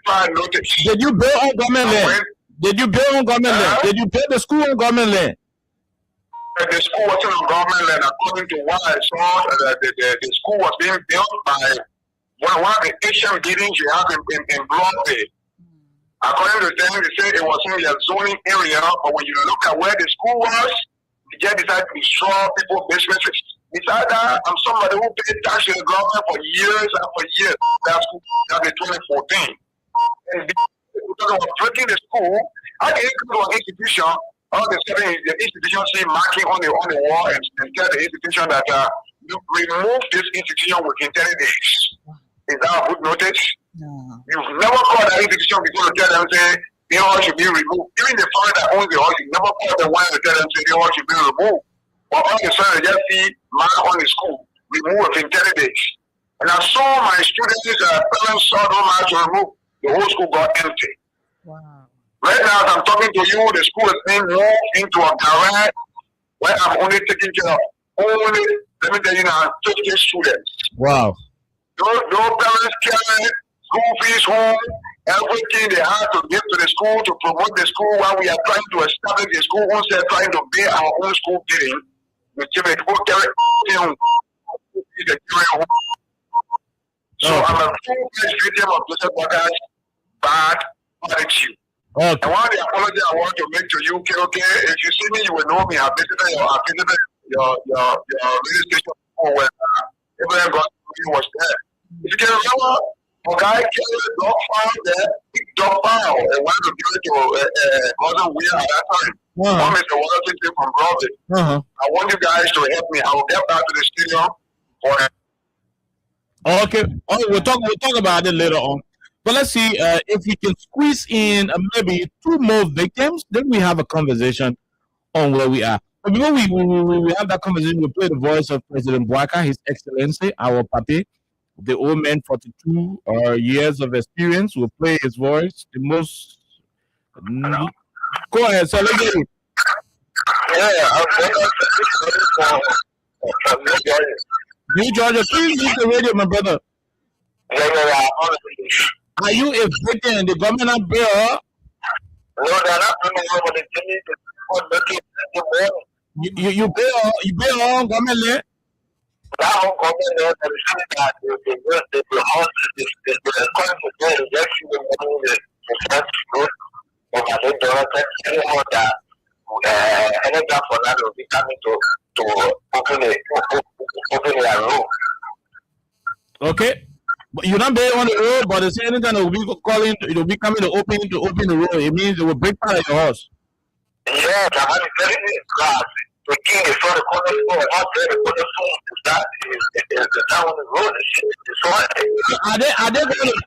prior notice. Did you build on government land? Did you build on government land? Did you build the school on government land? The school wasn't on government land. According to what I saw, the school was being built by one of the Asian buildings you have in Broadway. According to them, they said it was in their zoning area, but when you look at where the school was, they just decided to destroy people's businesses. Besides that, I'm somebody who paid tax to the government for years after years. That's in 2014. And because of breaking the school, I didn't go to an institution. All of a sudden, the institution see marking on the wall and tell the institution that you remove this institution within 30 days. Is that a good notice? No. You've never called that institution before to tell them, say, the hall should be removed. Even the father that owns the hall, you never called the one to tell them, say, the hall should be removed. But all of a sudden, just see mark on the school, remove within 30 days. And I saw my students, parents saw no man to remove. The whole school got empty. Wow. Right now, as I'm talking to you, the school is being moved into a garage where I'm only taking care of let me tell you now, 50 students. Wow. No parents carry school fees home, everything they have to give to the school to promote the school while we are trying to establish the school, once they're trying to pay our own school building. We carry home. So I'm a full-fledged victim of Joseph Boga's bad attitude. Okay. And one of the apology I want to make to you, okay, if you see me, you will know me. I visited your radio station before when Abraham God was there. If you can remember, a guy killed a dog farm there, big dog farm, and wanted to give it to Gordon Weir at that time. One is the one thing from Broadway. I want you guys to help me. I will get back to the studio for it. Okay. We'll talk about it later on. But let's see if we can squeeze in maybe 2 more victims. Then we have a conversation on where we are. But before we have that conversation, we'll play the voice of President Bouaka, His Excellency, our papi, the old man, 42 years of experience. We'll play his voice. The most. Go ahead, sir. Let's get it. New Georgia, please leave the radio, my brother. Are you a victim in the government bill? No, they're not doing it. You pay on government land? That whole government land that the house is according to their election the first school, but I don't know that any job for that will be coming to open their room. Okay. But you're not there on the road, but it's anytime it will be calling, it will be coming to open the road. It means it will break part of your house. Yes, I'm telling you, God. The king is from the corner store. Out there, the corner store is down on the road.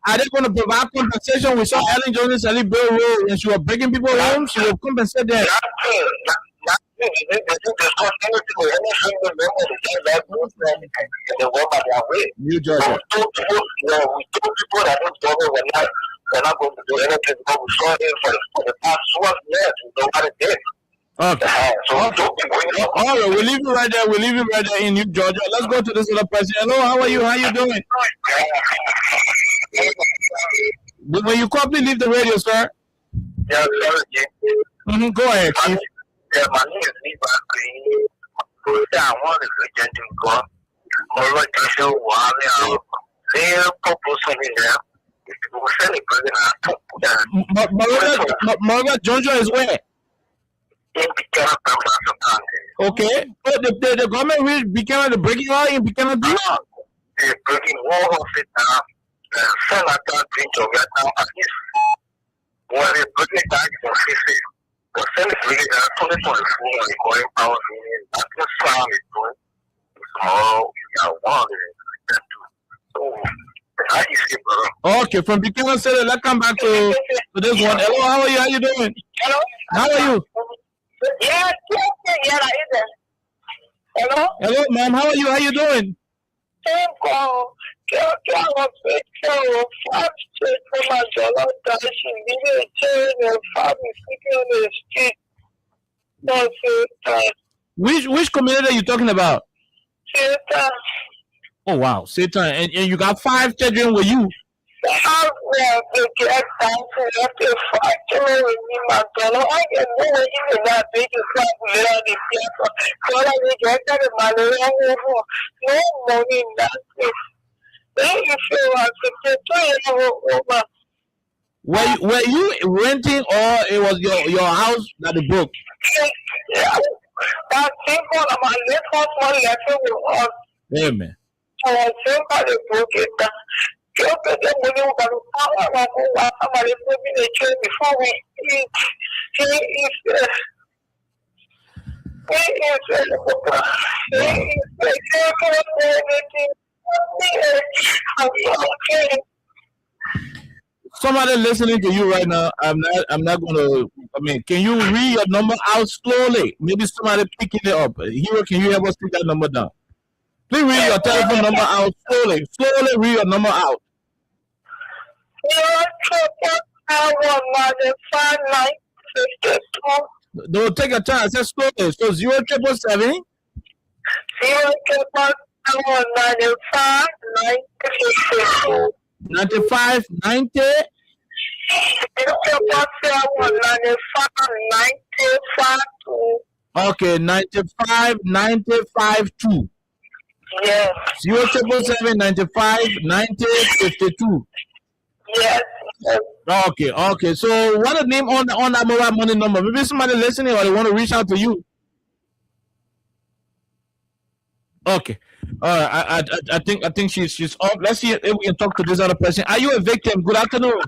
Are they going to provide compensation? We saw Ellen Jones Sally Bill Road, and she was breaking people's homes. She will compensate them. New Georgia. We told people that this government we're not going to do anything because we saw it for the past 12 years. Nobody did. Okay. All right, we'll leave you right there. We'll leave you right there in New Georgia. Let's go to this other person. Hello, how are you? How you doing? When you call, please leave the radio, sir. Yeah, sorry. Go ahead, Chief. Yeah, my name is Niba. I want to get in God. All right, I show one. They're proposing here. We will send the president. Moreover, Joshua is where? In Buchanan, Okay. So the government will become the breaking law in Buchanan. The breaking wall of it now. Senator Prince of Vietnam at least. When they break it down, it's on CC. The Senate really 2024 recording power meaning that this farm is doing tomorrow. We are one so how do you see, brother? Okay, from Buchanan City, let's come back to this one. Hello, how are you? How you doing? Hello? How are you? Yeah, hello? Hello, ma'am. How are you? How you doing? Which community are you talking about? Satan. Oh wow, Satan, and you got 5 children with you. Were you renting or it was your house that the broke? Yeah, that simple. My late husband left with us. Amen. I simple the broke it down. Before we Somebody listening to you right now, I'm not gonna. I mean, can you read your number out slowly? Maybe somebody picking it up. Hero, can you help us take that number down? Please read your telephone number out slowly. Slowly read your number out. 0 Don't take your time. I said slowly. So 0 95 90. Okay, 95 95 2. Yes. 0 95 90 52. Yes. Okay. So what the name on that mobile money number? Maybe somebody listening or they want to reach out to you. Okay. I think she's off. Let's see if we can talk to this other person. Are you a victim? Good afternoon.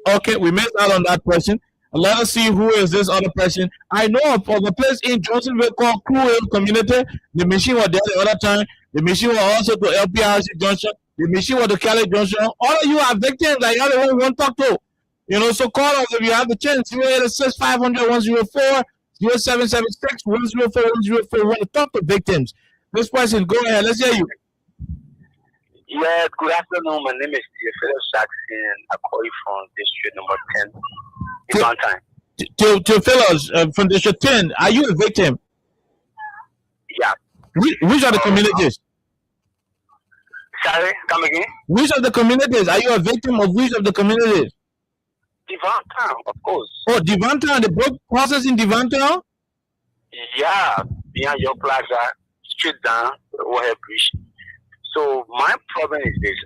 Okay, we missed out on that person. Let us see who is this other person. I know of a place in Johnsonville called Cool Community. The machine was there the other time. The machine was also to LPRC Junction. The machine was to Cali Junction. All of you are victims. Like all the one we want to talk to. So call us if you have the chance. 086 500 104 0776 104 104. We want to talk to victims. This person, go ahead. Let's hear you. Yeah, good afternoon. My name is Theophilus Jackson. I call you from district number 10. Theophilus from district 10. Are you a victim? Yeah. Which are the communities? Sorry, come again? Which of the communities? Are you a victim of which of the communities? Devontown, of course. Oh, Devontown, the broke process in Devontown? Yeah, behind your plaza, straight down the Overhead Bridge. So my problem is this: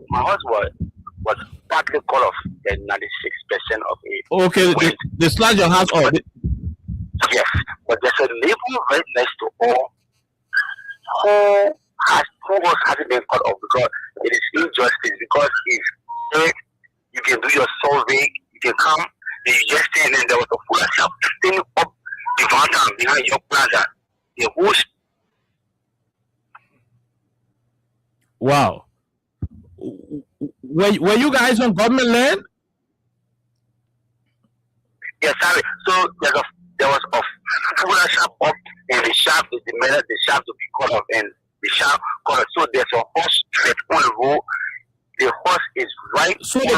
my husband was partly cut off the 96% of it. Okay, they slide your house off. Yes, but there's a neighbor right next to all who hasn't been cut off because it is injustice. Because if you can do your survey, you can come, and you just stay, and then there was a full shop standing up the Devontown behind your plaza. The whole. Wow. Were you guys on government land? Yes, sorry. So there was a full shop up, and the shop is demanded the shop to be cut off, and the shop cut off. So there's a horse straight on the road. The horse is right. So they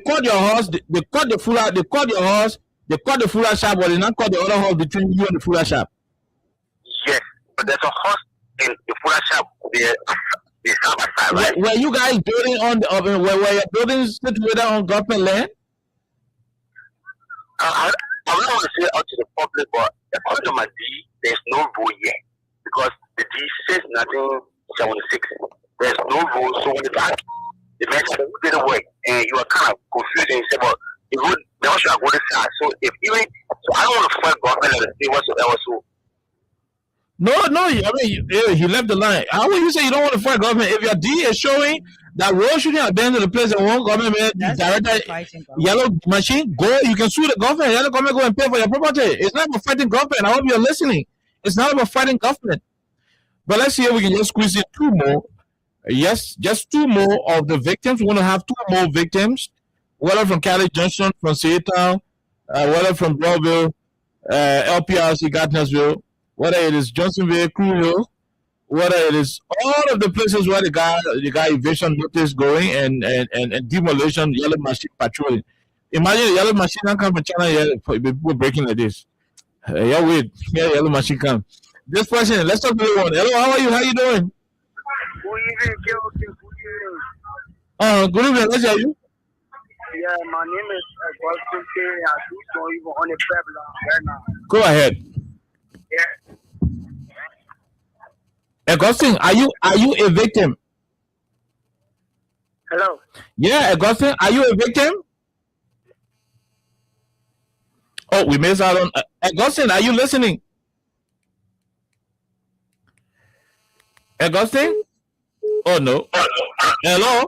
cut your horse. They cut the fuller. They cut your horse. They cut the fuller shop, but they not cut the other horse between you and the fuller shop. Yes, but there's a horse in the fuller shop. The side by side, right? Were you guys building on the? Were your buildings situated on government land? I don't want to say it out to the public, but according to my deed, there's no vote yet because the deed says nothing chapter 6. There's no rule. So when the man said, who did the work? And you are kind of confused and you say, well, it would now should go to side. So if even so I don't want to fight government and say whatsoever. So No, I mean, he left the line. How will you say you don't want to fight government if your D is showing that road shooting at the end of the place and one government director yellow machine, go, you can sue the government, let the government go and pay for your property. It's not about fighting government. I hope you're listening. It's not about fighting government. But let's see if we can just squeeze in two more. Yes, just two more of the victims. We want to have two more victims, whether from Cali Junction, from Seatown, whether from Broadville, LPRC, Gardnersville, whether it is Johnsonville, Crewville, whether it is all of the places where the guy eviction notice going and demolition, yellow machine patrolling. Imagine a yellow machine don't come from China here, people breaking like this. Yeah, wait, yeah, yellow machine come. This person, let's talk to the one. Hello, how are you? How you doing? Good evening, let's hear you. Yeah, my name is Agustin K. I do so even on the Puebla right now. Go ahead. Yeah. Augustine, are you a victim? Hello. Yeah, Augustine, are you a victim? Oh, we missed out on Augustine. Are you listening? Augustine? Oh no. Hello.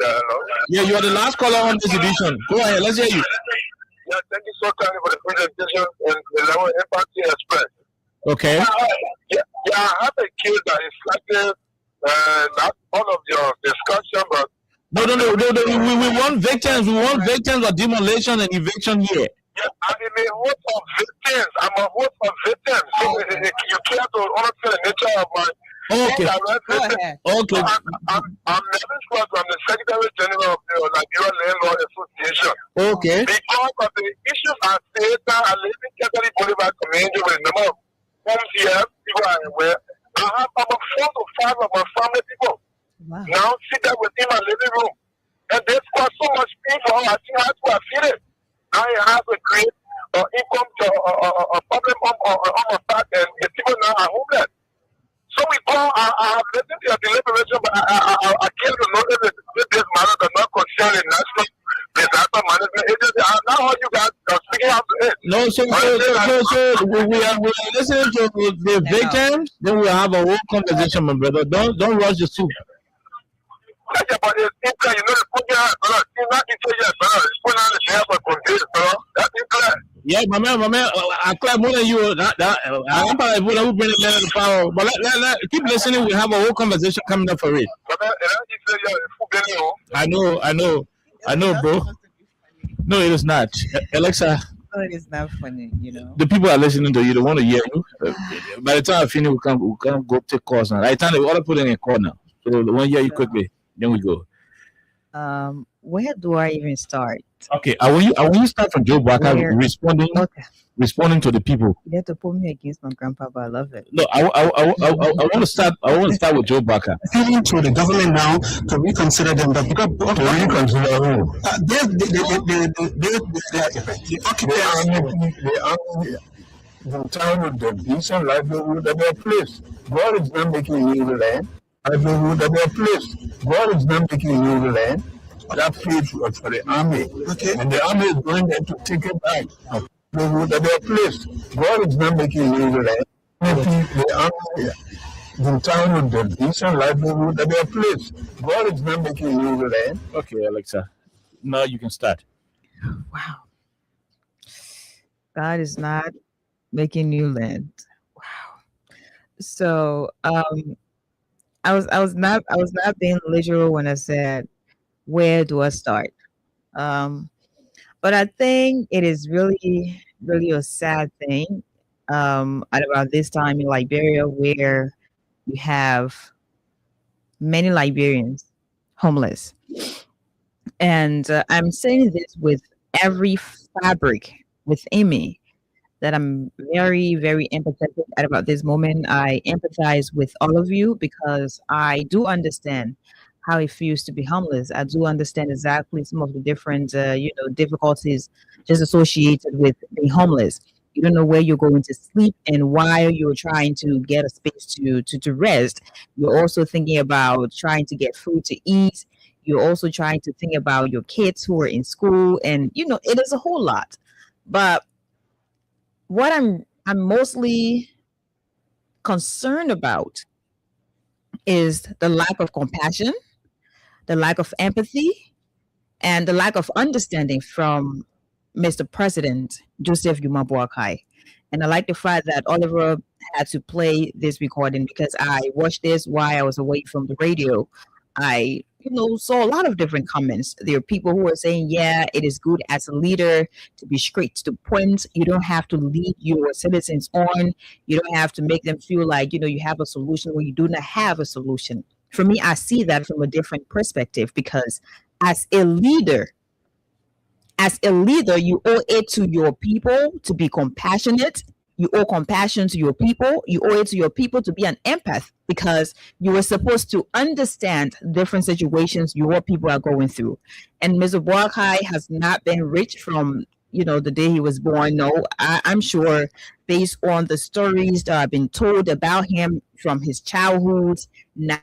hello. Yeah, you are the last caller on this edition. Go ahead, let's hear you. Yeah, thank you so kindly for the presentation and the level of impact you expressed. Okay. Yeah, I have a case that is slightly not all of your discussion, but no. We want victims. We want victims of demolition and eviction here. Yeah, I'm in a host of victims. I'm a host of victims. So you care to understand the nature of my okay. Okay. I'm Nevin Schwartz. I'm the Secretary General of the Nigerian Landlord Association. Okay. Because of the issues I stated, I live in Catholic Boulevard community with a number of homes here. People are aware. I have about 4 to 5 of my family people now sit there within my living room. And they squat so much pain for her. I think I have to afford it. Now it has a great income to a problem on my back, and the people now are homeless. So we call, I have listened to your deliberation, but I came to know that this matter does not concern the National Disaster Management Agency. I now heard you guys speaking out to it. No, so we are listening to the victims, then we have a whole conversation, my brother. Don't rush the soup. Yeah, my man, I clap more than you. I'm probably who bring it down to power. But let keep listening. We have a whole conversation coming up for it. I know, bro. No, it is not. Alexa. No, it is not funny, you know. The people are listening to you. They want to hear you. By the time I finish, we can go take calls now. Right time they all put in a call now. So they want to hear you quickly. Then we go. Where do I even start? Okay, I want you start from Joe Barker responding to the people. You have to put me against my grandpa, but I love it. No, I want to start. I want to start with Joe Barker. Appealing to the government now to reconsider them, but because reconsider who? The town with the decent livelihood of their place. God is not making new land. Livelihood of their place. God is not making new land. That place was for the army. Okay. And the army is going there to take it back. Livelihood of their place. God is not making new land. The army, the town with the decent livelihood of their place. God is not making new land. Okay, Alexa. Now you can start. Wow. God is not making new land. Wow. So I was not being literal when I said, where do I start? But I think it is really, really a sad thing at about this time in Liberia, where you have many Liberians homeless. And I'm saying this with every fabric within me, that I'm very, very empathetic at about this moment. I empathize with all of you because I do understand how it feels to be homeless. I do understand exactly some of the different, difficulties just associated with being homeless. You don't know where you're going to sleep, and while you're trying to get a space to rest, you're also thinking about trying to get food to eat. You're also trying to think about your kids who are in school, and it is a whole lot. But what I'm mostly concerned about is the lack of compassion, the lack of empathy, and the lack of understanding from Mr. President Joseph Yuma Boakai. And I like the fact that Oliver had to play this recording because I watched this while I was away from the radio. I saw a lot of different comments. There are people who are saying, yeah, it is good as a leader to be straight to the point. You don't have to lead your citizens on. You don't have to make them feel like, you have a solution when you do not have a solution. For me, I see that from a different perspective because as a leader, you owe it to your people to be compassionate. You owe compassion to your people. You owe it to your people to be an empath because you were supposed to understand different situations your people are going through. And Mr. Boakai has not been rich from, the day he was born. No, I'm sure based on the stories that have been told about him from his childhood, now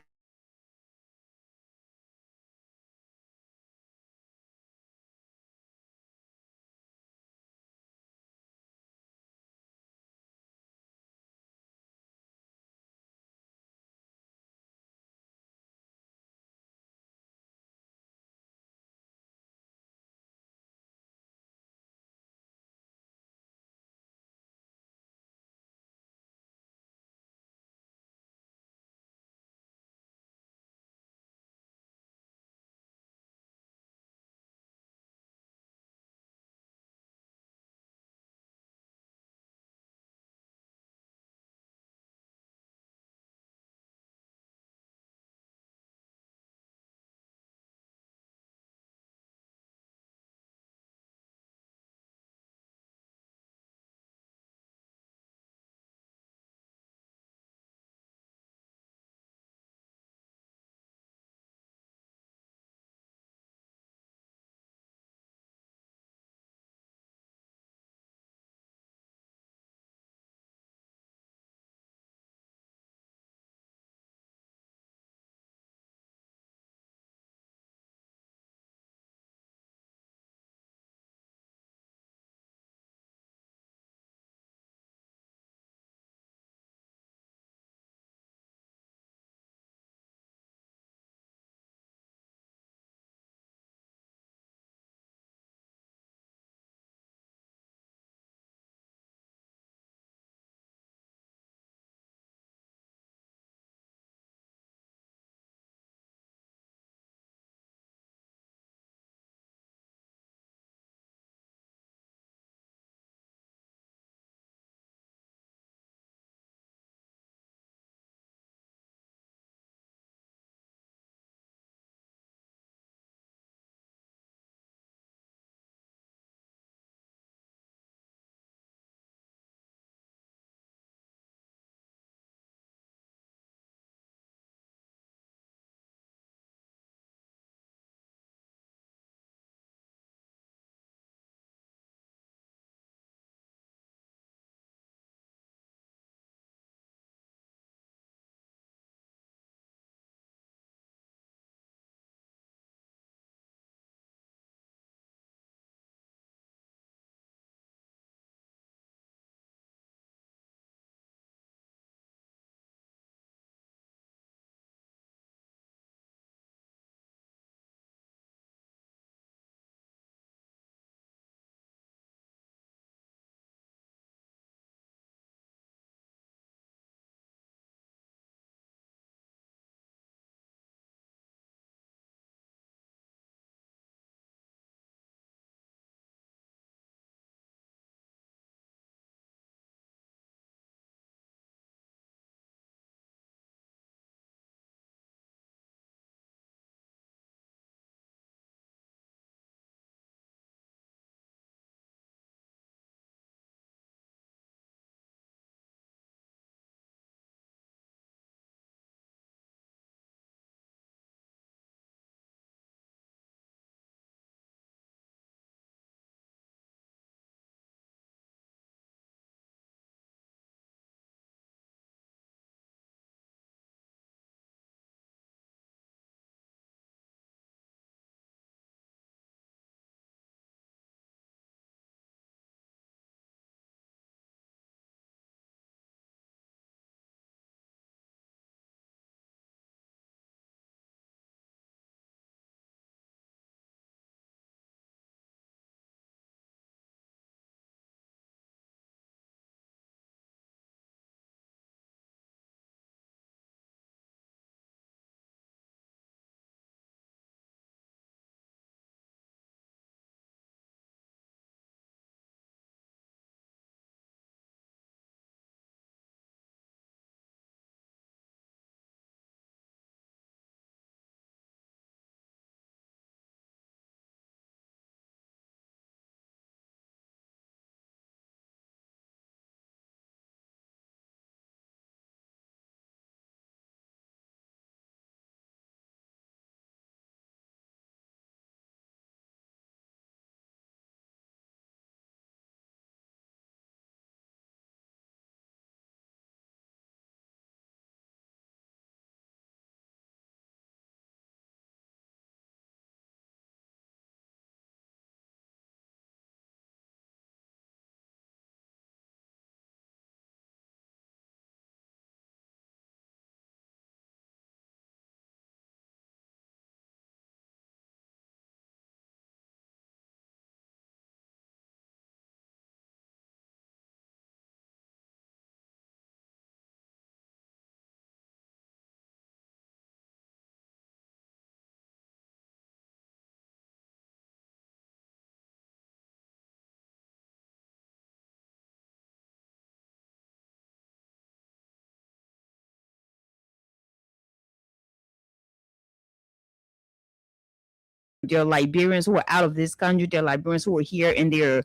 There are Liberians who are out of this country. There are Liberians who are here, and they're,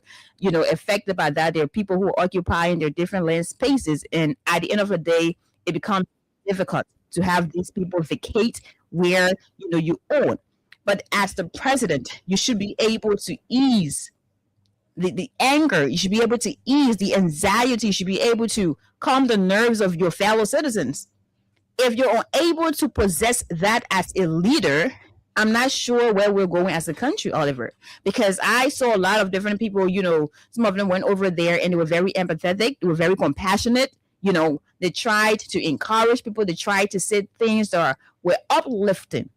affected by that. There are people who are occupying their different land spaces, and at the end of the day, it becomes difficult to have these people vacate where you own. But as the president, you should be able to ease the anger. You should be able to ease the anxiety. You should be able to calm the nerves of your fellow citizens. If you're unable to possess that as a leader, I'm not sure where we're going as a country, Oliver, because I saw a lot of different people, some of them went over there and they were very empathetic. They were very compassionate. They tried to encourage people. They tried to say things that were uplifting.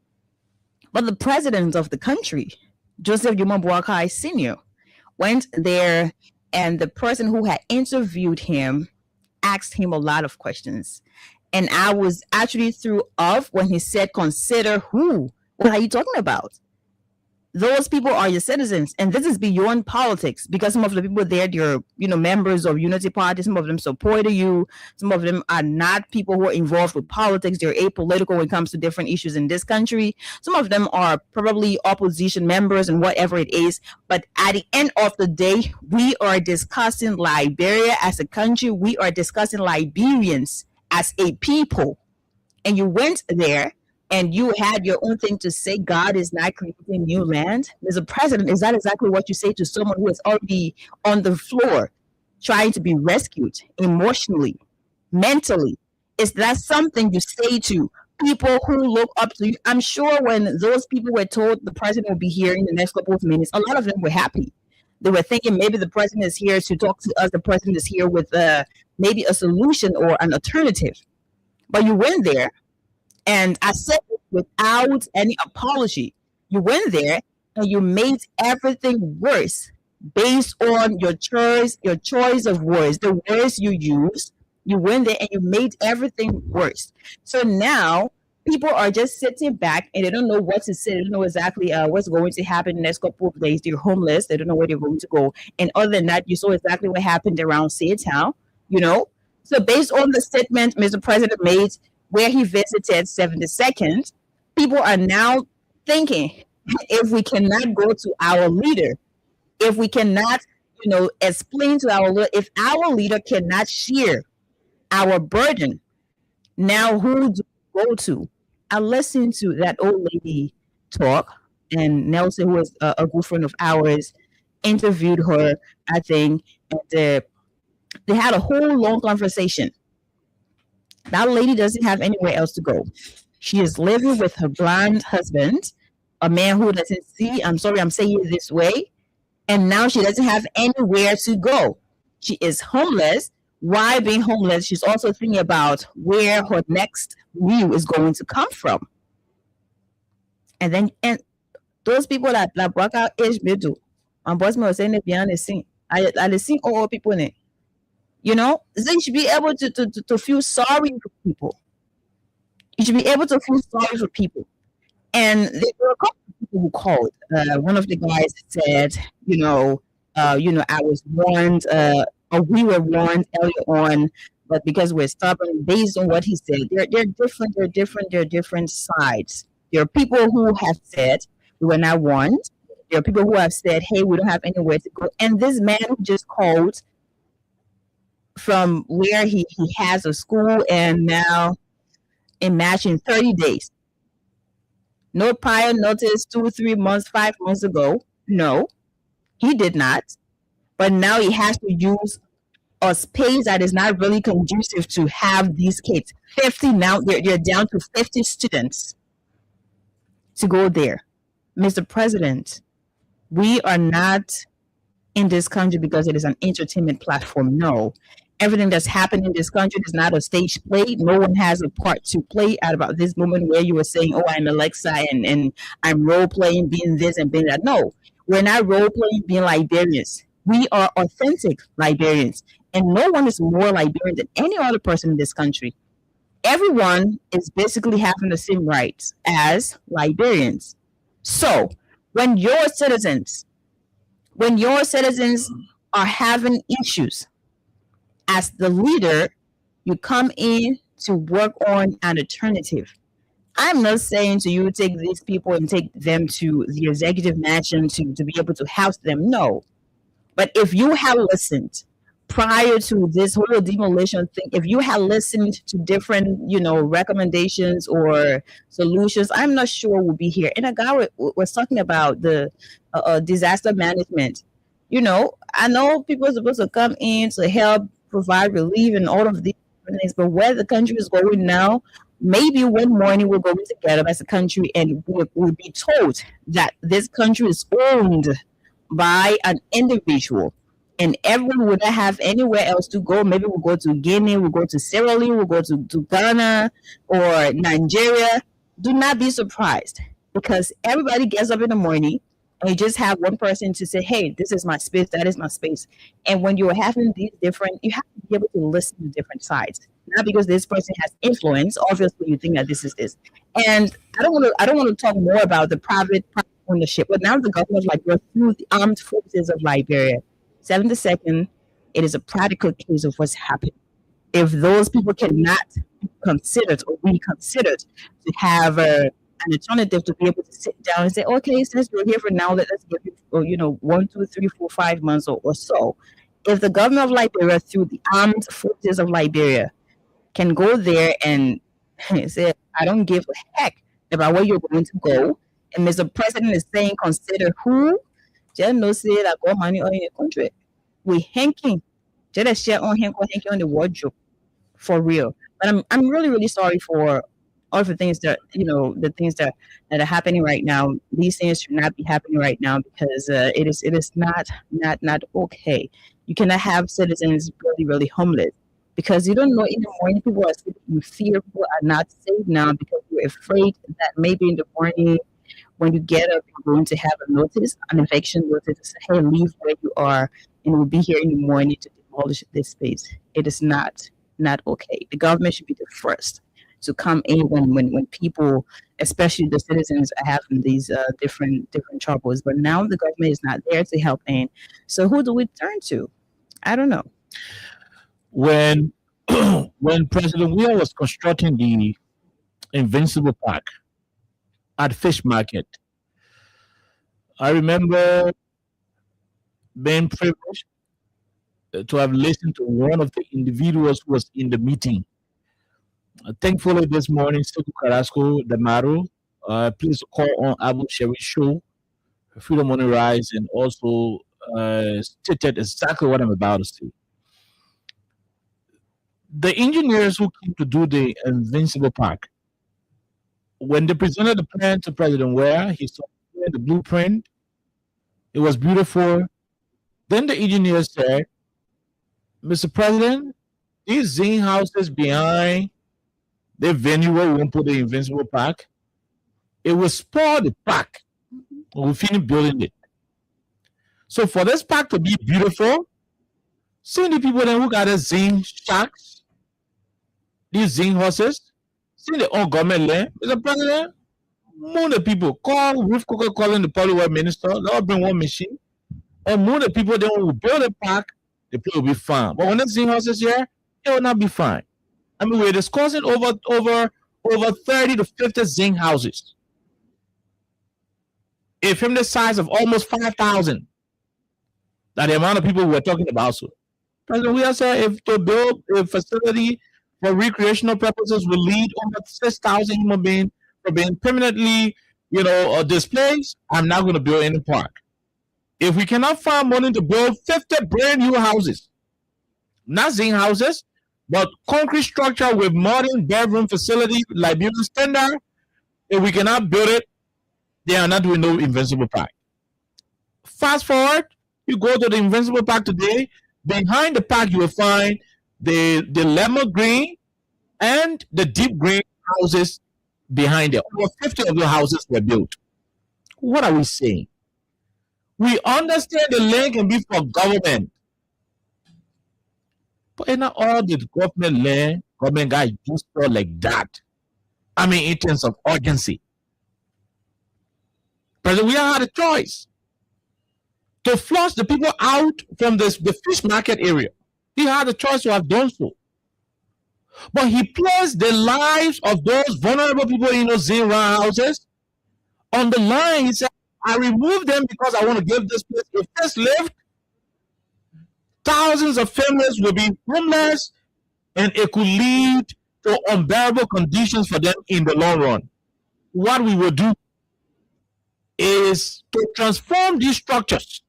But the president of the country, Joseph Jomo Boakai Sr., went there, and the person who had interviewed him asked him a lot of questions. And I was actually threw off when he said, consider who? What are you talking about? Those people are your citizens, and this is beyond politics, because some of the people there, they're members of Unity Party. Some of them supported you. Some of them are not people who are involved with politics. They're apolitical when it comes to different issues in this country. Some of them are probably opposition members and whatever it is. But at the end of the day, we are discussing Liberia as a country. We are discussing Liberians as a people. And you went there and you had your own thing to say. God is not creating new land. Mr. President, is that exactly what you say to someone who is already on the floor, trying to be rescued emotionally, mentally? Is that something you say to people who look up to you? I'm sure when those people were told the president will be here in the next couple of minutes, a lot of them were happy. They were thinking maybe the president is here to talk to us. The president is here with maybe a solution or an alternative. But you went there, and I said it without any apology. You went there and you made everything worse based on your choice of words, the words you used. You went there and you made everything worse. So now people are just sitting back and they don't know what to say. They don't know exactly what's going to happen in the next couple of days. They're homeless. They don't know where they're going to go. And other than that, you saw exactly what happened around Seatown, So based on the statement Mr. President made, where he visited 72nd, people are now thinking, if we cannot go to our leader, if we cannot, explain to our leader, if our leader cannot share our burden, now who do we go to? I listened to that old lady talk, and Nelson, who is a good friend of ours, interviewed her, I think, and they had a whole long conversation. That lady doesn't have anywhere else to go. She is living with her blind husband, a man who doesn't see. I'm sorry, I'm saying it this way. And now she doesn't have anywhere to go. She is homeless. Why being homeless? She's also thinking about where her next meal is going to come from. And those people that work out age middle, my boss was saying it behind the scene. I see all people in it. So you should be able to feel sorry for people. You should be able to feel sorry for people. And there were a couple of people who called. One of the guys said, I was warned, or we were warned earlier on, but because we're stubborn, based on what he said, they're different sides. There are people who have said we were not warned. There are people who have said, hey, we don't have anywhere to go. And this man who just called from where he has a school, and now imagine 30 days. No prior notice 2, 3 months, 5 months ago. No, he did not. But now he has to use a space that is not really conducive to have these kids. 50 now, they're down to 50 students to go there. Mr. President, we are not in this country because it is an entertainment platform. No. Everything that's happened in this country is not a stage play. No one has a part to play at about this moment where you were saying, oh, I'm Alexa and I'm role-playing being this and being that. No, we're not role-playing being Liberians. We are authentic Liberians. And no one is more Liberian than any other person in this country. Everyone is basically having the same rights as Liberians. So when your citizens are having issues, as the leader, you come in to work on an alternative. I'm not saying to you take these people and take them to the executive mansion to be able to house them. No. But if you have listened prior to this whole demolition thing, if you had listened to different, recommendations or solutions, I'm not sure we'll be here. And a guy was talking about the disaster management. I know people are supposed to come in to help provide relief and all of these things, but where the country is going now, maybe one morning we're going together as a country and we'll be told that this country is owned by an individual and everyone would not have anywhere else to go. Maybe we'll go to Guinea, we'll go to Sierra Leone, we'll go to Ghana or Nigeria. Do not be surprised, because everybody gets up in the morning and you just have one person to say, hey, this is my space, that is my space. And when you're having these different, you have to be able to listen to different sides. Not because this person has influence, obviously you think that this is this. And I don't want to talk more about the private ownership, but now the government through the armed forces of Liberia. 72nd, it is a practical case of what's happened. If those people cannot be considered or reconsidered to have an alternative, to be able to sit down and say, okay, since we're here for now, let's give it 1, 2, 3, 4, 5 months or so. If the government of Liberia, through the armed forces of Liberia, can go there and say, I don't give a heck about where you're going to go, and Mr. President is saying, consider who, just no say that go money on the country. We hanking. Just share on hanking on the wardrobe. For real. But I'm really, really sorry for all the things that, the things that are happening right now. These things should not be happening right now, because it is not okay. You cannot have citizens really, really homeless, because you don't know in the morning people are sleeping in fear. People are not safe now because you're afraid that maybe in the morning when you get up, you're going to have a notice, an eviction notice, to say, hey, leave where you are, and we'll be here in the morning to demolish this space. It is not okay. The government should be the first to come in when people, especially the citizens, are having these different troubles. But now the government is not there to help in. So who do we turn to? I don't know. When President Weah was constructing the Invincible Park at Fish Market, I remember being privileged to have listened to one of the individuals who was in the meeting. Thankfully, this morning, Sekou Carrasco Damaro, please call on Abu Sherry Show, Freedom on the Rise, and also stated exactly what I'm about to say. The engineers who came to do the Invincible Park, when they presented the plan to President Weah, he saw the blueprint. It was beautiful. Then the engineer said, Mr. President, these zine houses behind the venue where we won't put the Invincible Park, it will spoil the park when we finish building it. So for this park to be beautiful, see the people then who got the zine shacks, these zine horses, see the own government land. Mr. President, move the people. Call Ruth Coker calling the public works minister. They'll bring one machine. And move the people, then when we build a park, the place will be fine. But when the zine houses here, it will not be fine. I mean, we're discussing over 30 to 50 zine houses. If from the size of almost 5,000, that the amount of people we're talking about. So, President Weah said, if to build a facility for recreational purposes will lead over 6,000 human beings from being permanently, displaced, I'm not going to build any park. If we cannot find money to build 50 brand new houses, not zine houses, but concrete structure with modern bedroom facility, Liberian standard, if we cannot build it, they are not doing no Invincible Park. Fast forward, you go to the Invincible Park today, behind the park you will find the lemon green and the deep green houses behind it. Over 50 of the houses were built. What are we saying? We understand the land can be for government. But in all the government land, government guys used to like that. I mean, in terms of urgency. President Weah had a choice to flush the people out from the fish market area. He had a choice to have done so. But he placed the lives of those vulnerable people in those Zimran houses on the line. He said, I removed them because I want to give this place. If this lived, thousands of families will be homeless, and it could lead to unbearable conditions for them in the long run. What we will do is to transform these structures.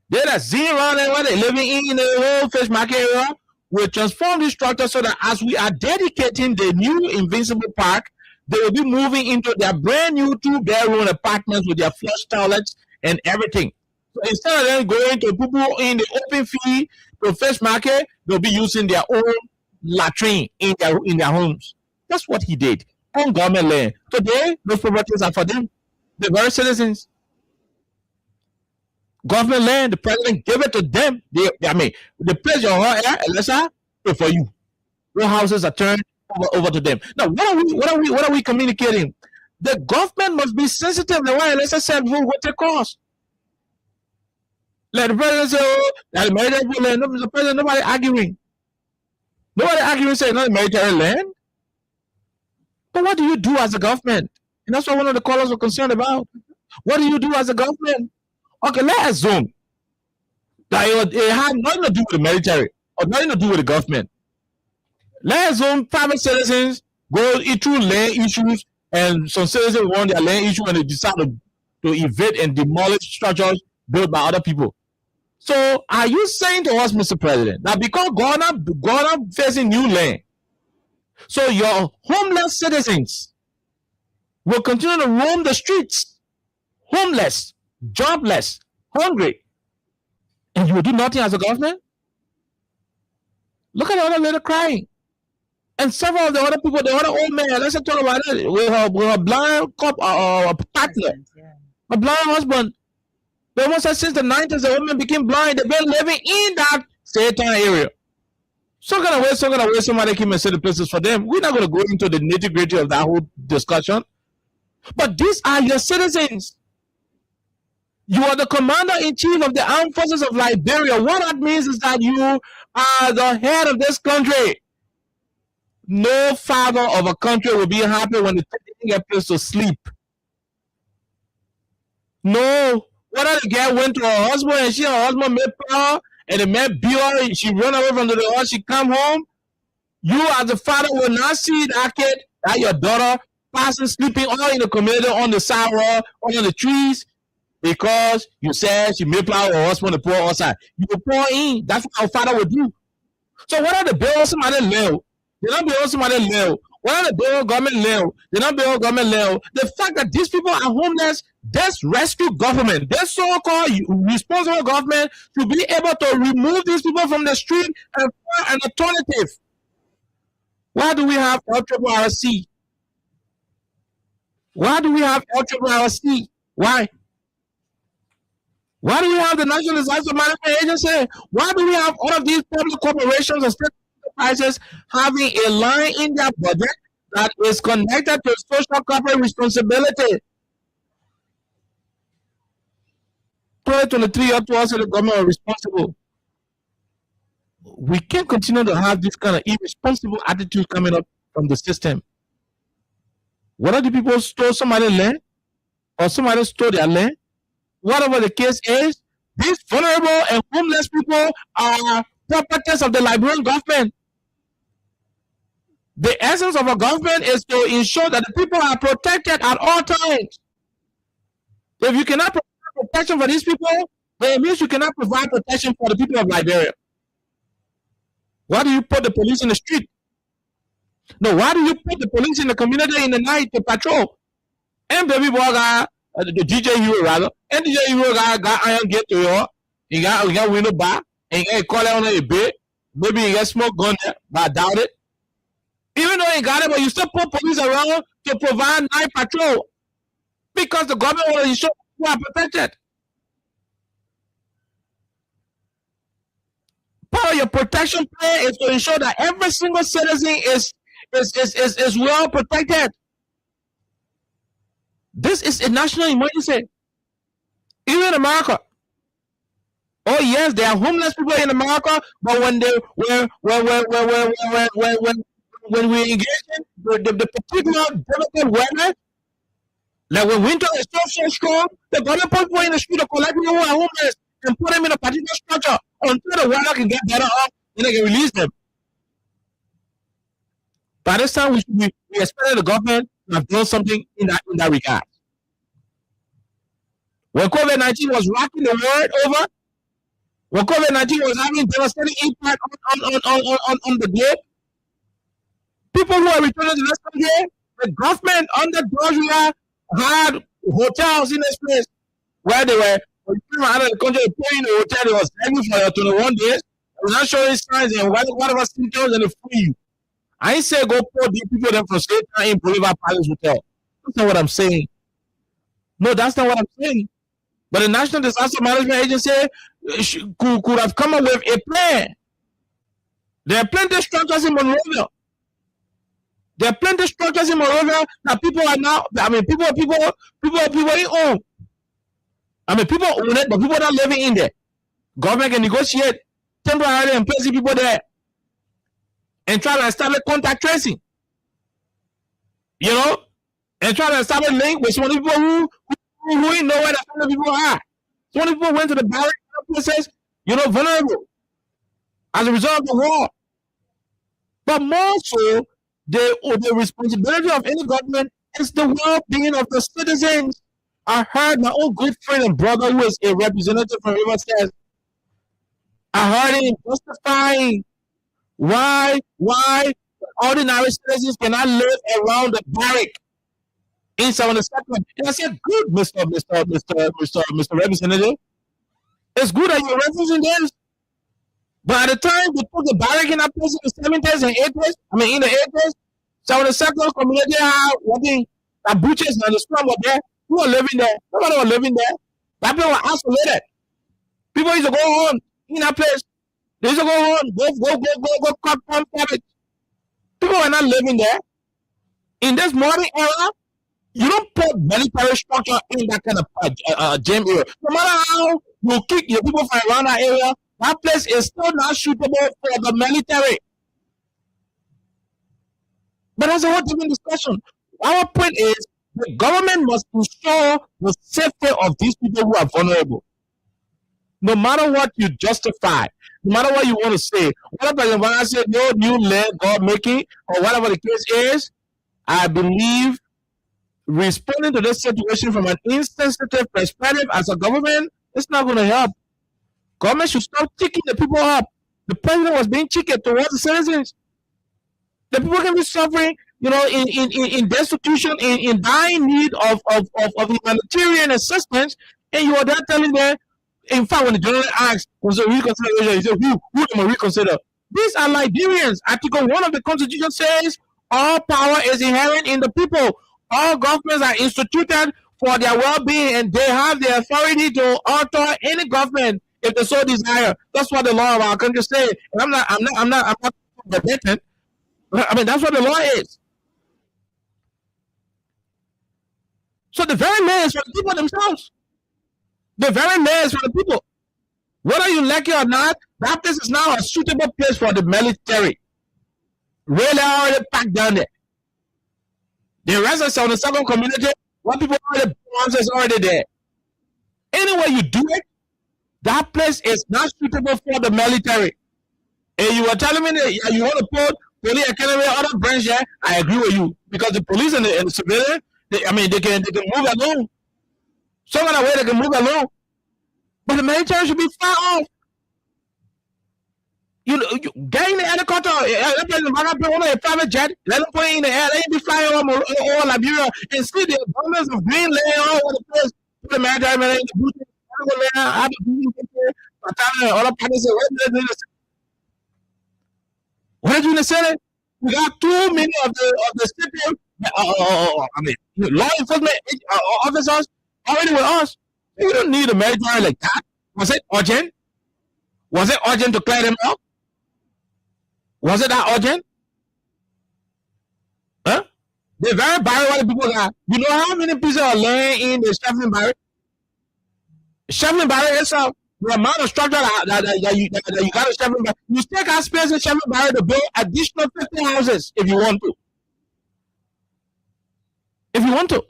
They're that Zimran and where they're living in the whole fish market area. We'll transform these structures so that as we are dedicating the new Invincible Park, they will be moving into their brand new 2-bedroom apartments with their flush toilets and everything. So instead of them going to people in the open field to fish market, they'll be using their own latrine in their homes. That's what he did on government land. Today, those properties are for them, the very citizens. Government land, the president gave it to them. The place your Elisa, for you. Your houses are turned over to them. Now, what are we communicating? The government must be sensitive. The way Elisa said, what they cost. Let the president say, oh, that military land. The president, nobody arguing. Nobody arguing saying not military land. But what do you do as a government? And that's what one of the callers were concerned about. What do you do as a government? Okay, let's assume that it had nothing to do with the military or nothing to do with the government. Let's assume private citizens go through land issues and some citizens want their land issue and they decide to evade and demolish structures built by other people. So are you saying to us, Mr. President, that because Ghana facing new land, so your homeless citizens will continue to roam the streets, homeless, jobless, hungry, and you will do nothing as a government? Look at the other lady crying. And several of the other people, the other old man, let's talk about it, with her blind partner, a blind husband. The woman said since the 90s, the woman became blind. They've been living in that Satan area. So gonna wait, somebody came and set the places for them. We're not going to go into the nitty-gritty of that whole discussion. But these are your citizens. You are the commander-in-chief of the armed forces of Liberia. What that means is that you are the head of this country. No father of a country will be happy when they take a place to sleep. No. Whether the girl went to her husband and her husband made power and the man beat her, she ran away from the house, she come home. You as the father will not see that kid, that your daughter, passing, sleeping all in the community, on the sidewalk, on the trees, because you said she made power her husband to pour outside. You will pour in. That's what our father would do. So whether the bill somebody live, they don't build somebody live. Whether the bill government live, they don't build government live. The fact that these people are homeless, this rescue government, this so-called responsible government should be able to remove these people from the street and find an alternative. Why do we have LRRC? Why do we have LRRC? Why? Why do we have the National Disaster Management Agency? Why do we have all of these public corporations and state enterprises having a line in their budget that is connected to social corporate responsibility? 2023 up to us, the government are responsible. We can't continue to have this kind of irresponsible attitude coming up from the system. Whether the people stole somebody's land or somebody stole their land, whatever the case is, these vulnerable and homeless people are properties of the Liberian government. The essence of a government is to ensure that the people are protected at all times. If you cannot provide protection for these people, then it means you cannot provide protection for the people of Liberia. Why do you put the police in the street? No, why do you put the police in the community in the night to patrol? And baby boy got the DJ Hero rather, and DJ Hero got iron gate to you. He got window bar, and he call it on a bed. Maybe he got smoke gun there, but I doubt it. Even though he got it, but you still put police around to provide night patrol because the government will ensure you are protected. Part of your protection plan is to ensure that every single citizen is well protected. This is a national emergency. Even in America, Oh yes, there are homeless people in America, but when we engage in the particular Democrat weather, like when winter is so strong, the government put people in the street to collect people who are homeless and put them in a particular structure until the weather can get better off, then they can release them. By this time, we expected the government to have done something in that regard. When COVID-19 was rocking the world over, when COVID-19 was having devastating impact on the globe, people who are returning to the country, the government under Georgia had hotels in this place where they were, when you came out of the country, they put you in a hotel, they was having for your 21 days, they was not showing signs and whatever symptoms, and they free you. I ain't say go put these people them from straight time in Bolivar Palace Hotel. That's not what I'm saying. No, that's not what I'm saying. But the National Disaster Management Agency could have come up with a plan. There are plenty of structures in Monrovia. There are plenty of structures in Monrovia that people are now, I mean, people in own. I mean, people own it, but people are not living in there. Government can negotiate temporarily and place people there and try to establish contact tracing. You know? And try to establish link with some of the people who ain't know where the other people are. So many people went to the barrack places, you know, vulnerable as a result of the war. But more so, the responsibility of any government is the well-being of the citizens. I heard my own good friend and brother, who is a representative from Riverside, I heard him justifying why ordinary citizens cannot live around the barrack in 72nd. And I said, good, Mr. Representative. It's good that you're referencing this. But at the time they put the barrack in that place in the 70s and 80s, in the 80s, 72nd community are working, the butchers and the scrum were there. Who are living there? Nobody was living there. That people were isolated. People used to go home in that place. They used to go home, go cut palm cabbage. People were not living there. In this modern era, you don't put military structure in that kind of gym area. No matter how you kick your people from around that area, that place is still not suitable for the military. But that's a whole different discussion. Our point is the government must ensure the safety of these people who are vulnerable. No matter what you justify, no matter what you want to say, whether President Obama said no new land God making or whatever the case is, I believe responding to this situation from an insensitive perspective as a government, it's not going to help. Government should stop ticking the people up. The president was being chicken towards the citizens. The people can be suffering, you know, in destitution, in dying need of humanitarian assistance, and you are there telling them. In fact, when the general asks, was a reconsideration, he said, who can reconsider? These are Liberians. Article 1 of the Constitution says all power is inherent in the people. All governments are instituted for their well-being, and they have the authority to alter any government if they so desire. That's what the law of our country says. I'm not debating. That's what the law is. So the very mayor is for the people themselves. The very mayor is for the people. Whether you like it or not, that place is now a suitable place for the military. Really already packed down there. The rest of the 72nd community, what people already bombs is already there. Anyway you do it, that place is not suitable for the military. And you were telling me that you want to put police academy other branch there, I agree with you. Because the police and the civilian, they can move along. Some other way they can move along. But the military should be far off. You get in the helicopter, on a private jet, let them put it in the air, let them be flying over Liberia and see the abundance of green laying all over the place. Put the military man in the booth, have the booth, other parties say, what are you in the Senate? We got too many of the city, law enforcement officers already with us. You don't need a military like that. Was it urgent? Was it urgent to clear them out? Was it that urgent? Huh? The very barrack where the people got. You know how many pieces are laying in the Shefflin barrack? Shefflin barrack itself, the amount of structure that you got to Shevin Barrett. You still got space in Shevin Barrett to build additional 50 houses if you want to. If you want to.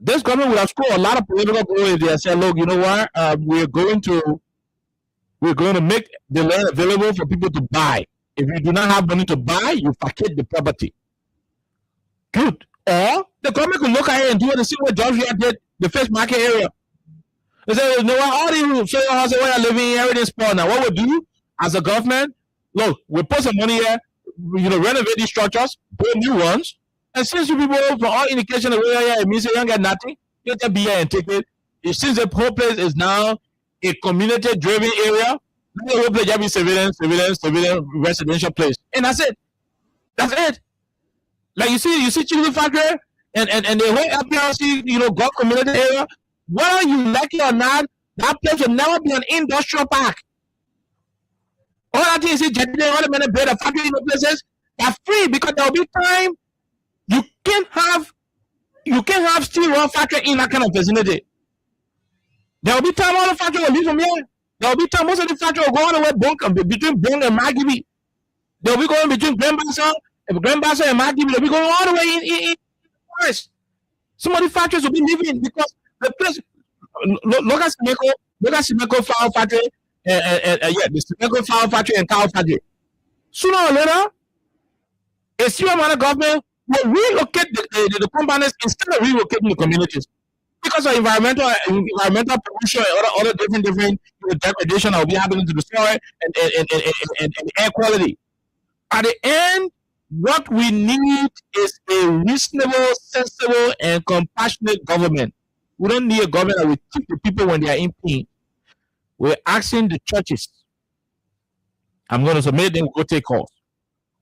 This government would have scored a lot of political goals if they said, look, you know what? We're going to make the land available for people to buy. If you do not have money to buy, you vacate the property. Good. Or the government could look at it and do what the same way Georgia did, the fish market area. They say, you know what, all these show houses where you're living, everything's poor now. What we do as a government, look, we put some money here, renovate these structures, build new ones, and since you people, for all indication of where it means you don't get nothing, you just be here and take it. Since the whole place is now a community-driven area, the whole place just be civilian residential place. And that's it. That's it. Like you see Chicken Factory and the whole LPRC, Gulf community area, whether you like it or not, that place will never be an industrial park. All that thing is all the men build a factory in the places, they're free because there will be time you can't have steel raw factory in that kind of vicinity. There will be time all the factory will leave from here. There will be time most of the factory will go all the way between Bong and Magibi. They will be going between Grand Bassa and Magibi. They'll be going all the way in the forest. Some of the factories will be leaving because the place. Look at Simeco Flour Factory the Simeco Flour Factory and Cow Factory. Sooner or later, a serious amount of government will relocate the companies instead of relocating the communities because of environmental pollution and other different degradation that will be happening to the soil and air quality. At the end, what we need is a reasonable, sensible, and compassionate government. We don't need a government that will keep the people when they are in pain. We're asking the churches. I'm going to submit them, go take calls.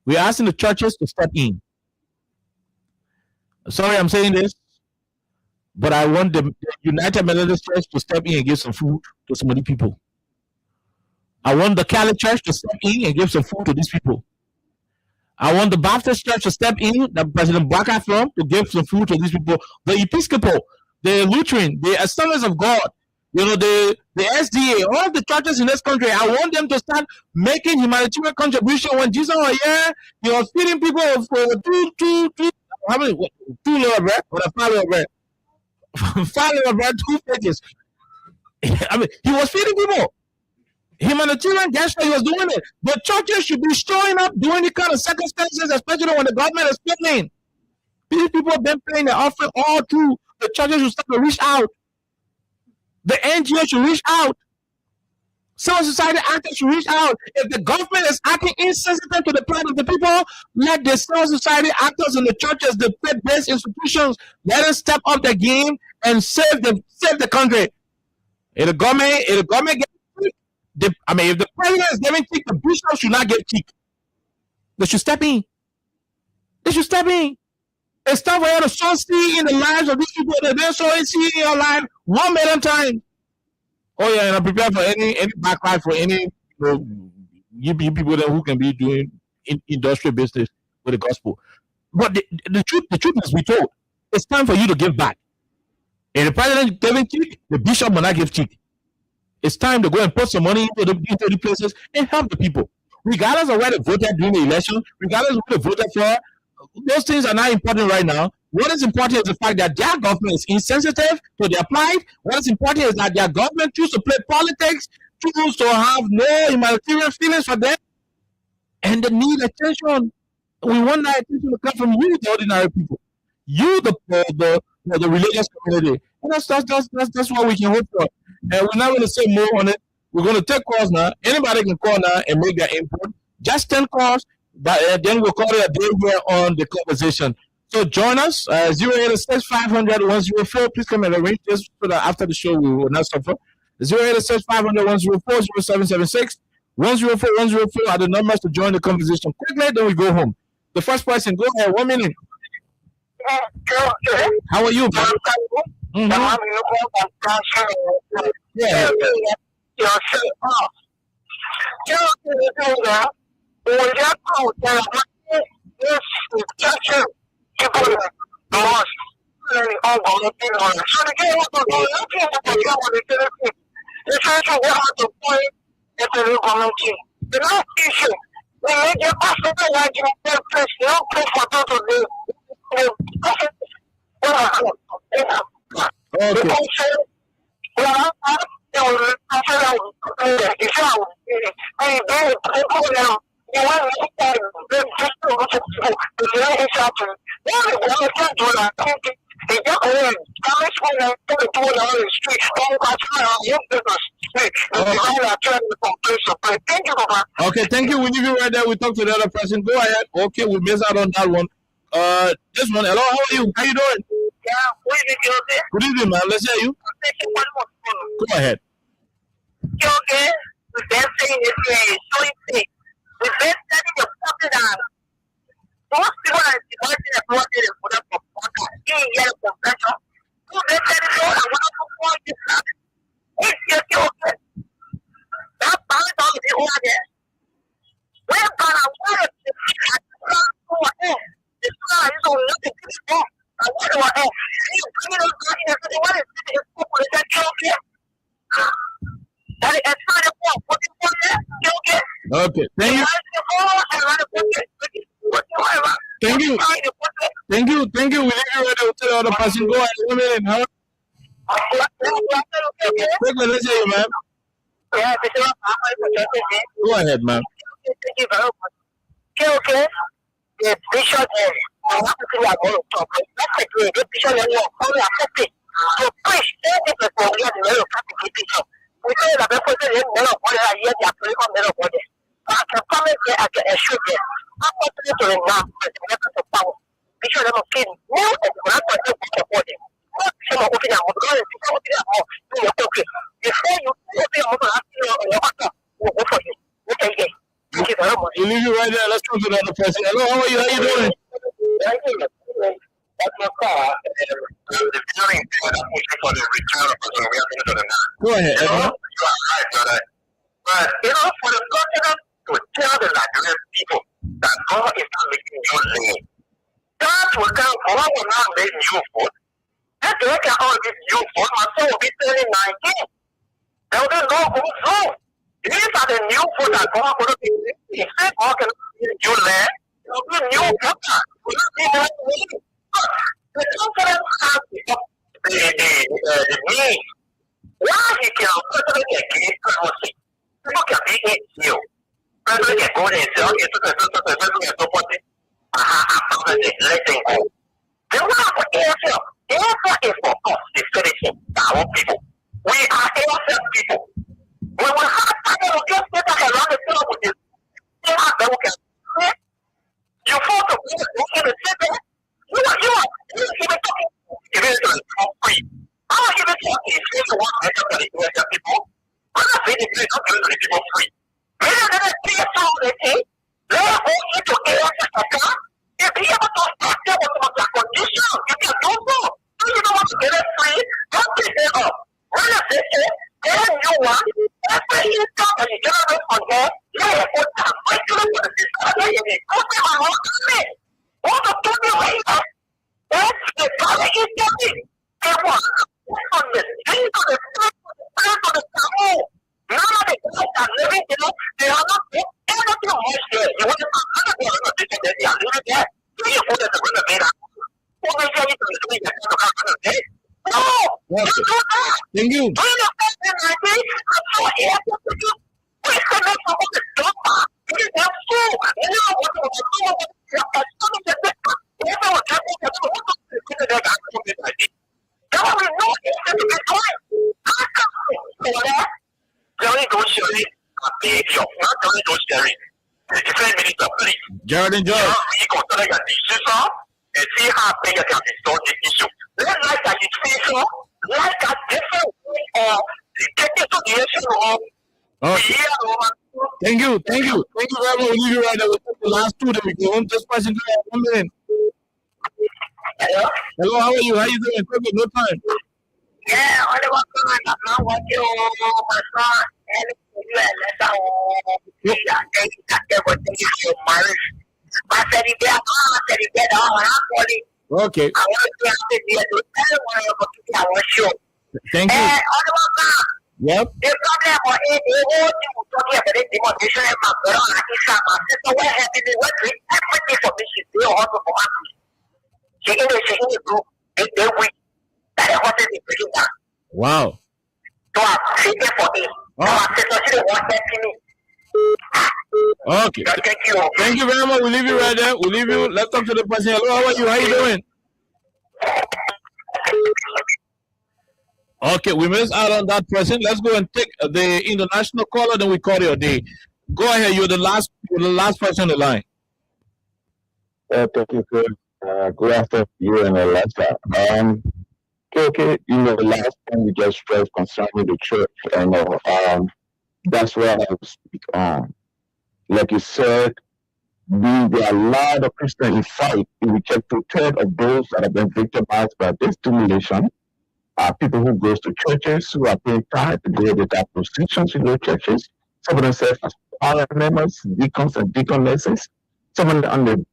We're asking the churches to step in. Sorry, I'm saying this, but I want the United Methodist Church to step in and give some food to some of the people. I want the Catholic Church to step in and give some food to these people. I want the Baptist Church to step in, the President Baka from, to give some food to these people. The Episcopal, the Lutheran, the Assemblies of God, the SDA, all the churches in this country, I want them to start making humanitarian contribution. When Jesus was here, he was feeding people for two little bread or a 5 little bread. 5 little bread, 2 pages. I mean, he was feeding people. Humanitarian gesture, he was doing it. The churches should be showing up during the kind of circumstances, especially when the government is failing. These people have been paying their offering all through. The churches should start to reach out. The NGO should reach out. Civil society actors should reach out. If the government is acting insensitive to the plight of the people, let the civil society actors in the churches, the faith-based institutions, let them step up the game and save the country. If the government gets cheek, if the president is giving cheek, the bishops should not get cheek. They should step in. It's time for you to sow seed in the lives of these people that they're sowing seed in your life 1 million times. Oh yeah, and I'm prepared for any backlash for any people that who can be doing industrial business with the gospel. But the truth must be told. It's time for you to give back. And the president giving cheek, the bishop will not give cheek. It's time to go and put some money into the places and help the people. Regardless of where they voted during the election, regardless of who they voted for, those things are not important right now. What is important is the fact that their government is insensitive to their plight. What is important is that their government chooses to play politics, chooses to have no humanitarian feelings for them, and they need attention. We want that attention to come from you, the ordinary people, you, the religious community. And that's what we can hope for. And we're not going to say more on it. We're going to take calls now. Anybody can call now and make their input. Just 10 calls. But then we'll call it a day here on the conversation. So join us, 086-500-104. Please come and arrange this so that after the show we will not suffer. 086-500-104, 0776 104-104 are the numbers to join the conversation. Quickly, then we go home. The first person, go ahead, 1 minute. How are you, man? Yeah. The last issue, we make a personal argument that there's no proof for those of Okay, thank you. We leave you right there. We talk to the other person. Go ahead. Okay, we miss out on that one. This one. Hello, how are you? How you doing? Good evening, man. Let's hear you. Go ahead. Okay, the best thing is showing things. The best thing is something that most people are dividing and wanting to put up for podcast. In your profession, who they said it all, I want to point this out. It's just okay. That balance of the order. We're gonna want to see at the front door end. The sky is on nothing to be done. I want to end. You bring it on back in the one is people that okay. That is trying to walk. What you want there? Okay. Okay, thank you. Thank you. Thank you. Thank you. We leave you ready to tell the other person. Go ahead. 1 minute. Huh? Quickly, let's hear you, man. Go ahead, man. Thank you very much. Okay. The bishop is that's a great bishop and you only accept it. So preach everything for we are the very practical bishop. We say that the person is the body and yet they are putting on the body. I can promise you I can assure you. I'm not going to now the weapons of power. Bishop never came no and the weapons of the body. Not some of the other okay. Before you open your mouth and your heart will go for you. Okay. Thank you very much. We leave you right there. Let's talk to the other person. Hello, how are you? How you doing? That's my car. The feeling for the return of the we are going to Go ahead. You are right, brother. But for the continent to tell the Nigerian people that God is not making you lean, that will come for what will not make new food. And to look at all this new food, my son will be turning 19. There will be no good food. These are the new food that God will be. If they God can new land, there will be new water. Will not be that way. The confidence has the need. Why he can personally against policy? People can be against you. Personally can go there and say, okay, so the person can support it. Let them go. Then what about ASL? ASL is for us, the citizen, our people. We are ASL people. We will have time to get better around the table with this. You fall to be in the city. You are even talking. You are free. How are you talking? If you want to help the people, I'm not saying it's not going to people free. We're not going to see a song they say. Let us go into ASL. If you ever talk about the condition, you can do so. Do you know what to get it free? Don't pick it up. When I say it, then you want, every income that you generate on there, you will put that regular for the discovery in it. Go to my own comment. What to do me later? That's the dollar is getting. They want on the street of the street of the town. None of the guys are living there. They are not doing anything much there. You want to come out of there and they are living there. Do you put it in the middle? What are you going to do? No! Okay. Thank you. Jared and George. And see how big I can distort this issue. Let's like that education, like a different way of getting to the issue of Thank you. Thank you very much. We'll leave you right there. We'll take the last two that we go on. Just passing through 1 minute. Hello, how are you? How you doing? Quickly, no time. Yeah, only one time. I'm not watching my son. And you marriage. I said, he get on. I said, he get on. I'm Okay. I want to say happy New Year to everyone opportunity I want to show. Thank you. Yep. The problem for it, the whole thing we're talking about the demonstration and my brother and Islam, my sister, where helping me, what doing everything for me, she's doing also for us. She in the group, they week, that the hospital is breaking down. Wow. So I'm sitting for it. So my sister, she don't want that to me. Okay. Thank you. Thank you very much. We'll leave you right there. We'll leave you. Let's talk to the person. Hello, how are you? How you doing? Okay, we missed out on that person. Let's go and take the international caller, then we call your day. Go ahead. You're the last person on the line. Thank you, good. Good afternoon, you and Alexa. Okay, you know, the last time we just stressed concerning the church, that's where I speak on. Like you said, there are a lot of Christians in fight. If we check 2/3 of those that have been victimized by this stimulation are people who goes to churches, who are paying tithe, they have positions in those churches. Some of them serve as choir members, deacons and deaconesses. Some of them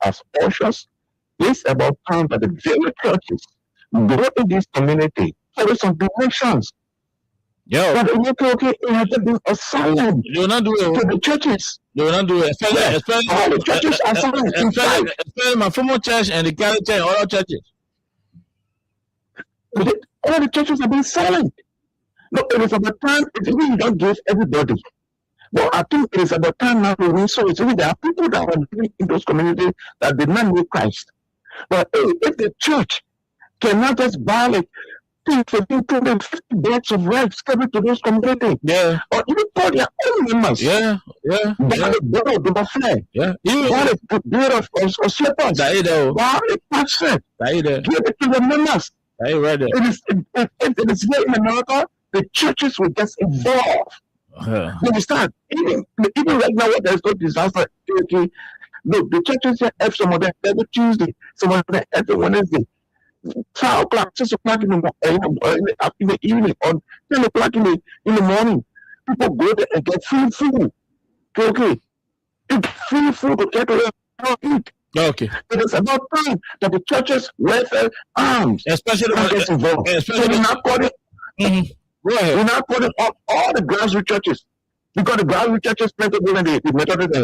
as ushers. It's about time that the very churches go in this community. There are some donations. But it has been assigned do not do it to the churches. They will not do it. Especially all the churches are silent. Especially my former church and the Catholic church and other churches. All the churches have been silent. No, it is about time. It really don't give everybody. But I think it is about time now to resource. There are people that are living in those communities that did not know Christ. But if the church cannot just buy like 250 bags of rice coming to those communities, or even for their own members, buy the bread of the flag, buy the bread of slippers, buy the pastor, give it to the members. It is here in America, the churches will get involved. You understand? Even right now, when there's no disaster, look, the churches here have some of them every Tuesday, some of them every Wednesday. 5 o'clock, 6 o'clock in the evening, or 10 o'clock in the morning. People go there and get free food. Okay. It's free food to get away from eat. Okay. It is about time that the churches welfare arms, especially gets involved. So we're not putting, we're not putting up all the grassroots churches. Because the grassroots churches, plenty of the Methodists,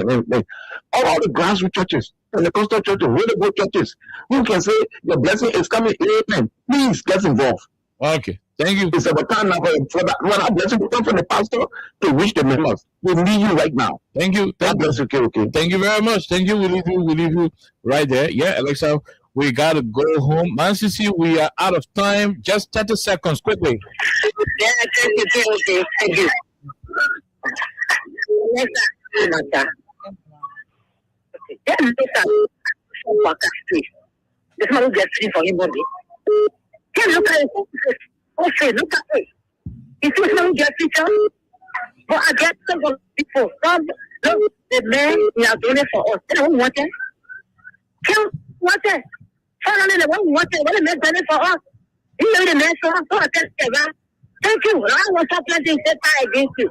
all the grassroots churches, Pentecostal churches, really good churches, who can say your blessing is coming, amen. Please get involved. Okay. Thank you. It's about time now for that. When our blessing come from the pastor to reach the members. We need you right now. Thank you. God bless you. Okay. Thank you very much. Thank you. We leave you right there. Yeah, Alexa, we got to go home. Man, CC, we are out of time. Just 30 seconds, quickly. Yeah, thank you. Yes, sir. Then look at Waka Street. This man will get free for anybody. Then look at it. Okay, look at it. If this man will get free, but I get some of people. Look, the man we are doing it for us. They don't want it. Kill what it. Finally, they won't want it. What the man done it for us? You know the man for us. So I tell you, man. Thank you. I want to planting set against you.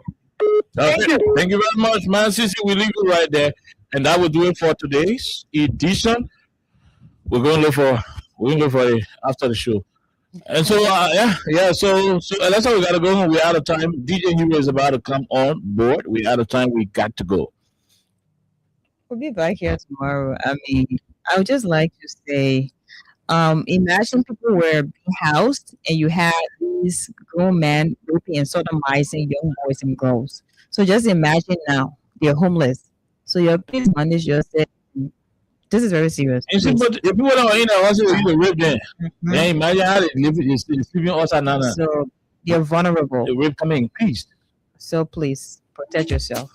Thank you very much, man. Sissy, we leave you right there, and that will do it for today's edition. We're going to look for it after the show. And so, So that's how we got to go home. We're out of time. DJ Hero is about to come on board. We're out of time. We got to go. We'll be back here tomorrow. I mean, I would just like to say, imagine people were being housed and you had these grown men raping and sodomizing young boys and girls. So just imagine now they're homeless. So your please manage yourself. This is very serious. And see, but if people don't also you rape them. Then imagine how they live sleeping outside now. So you're vulnerable. The rape can be increased. So please protect yourself.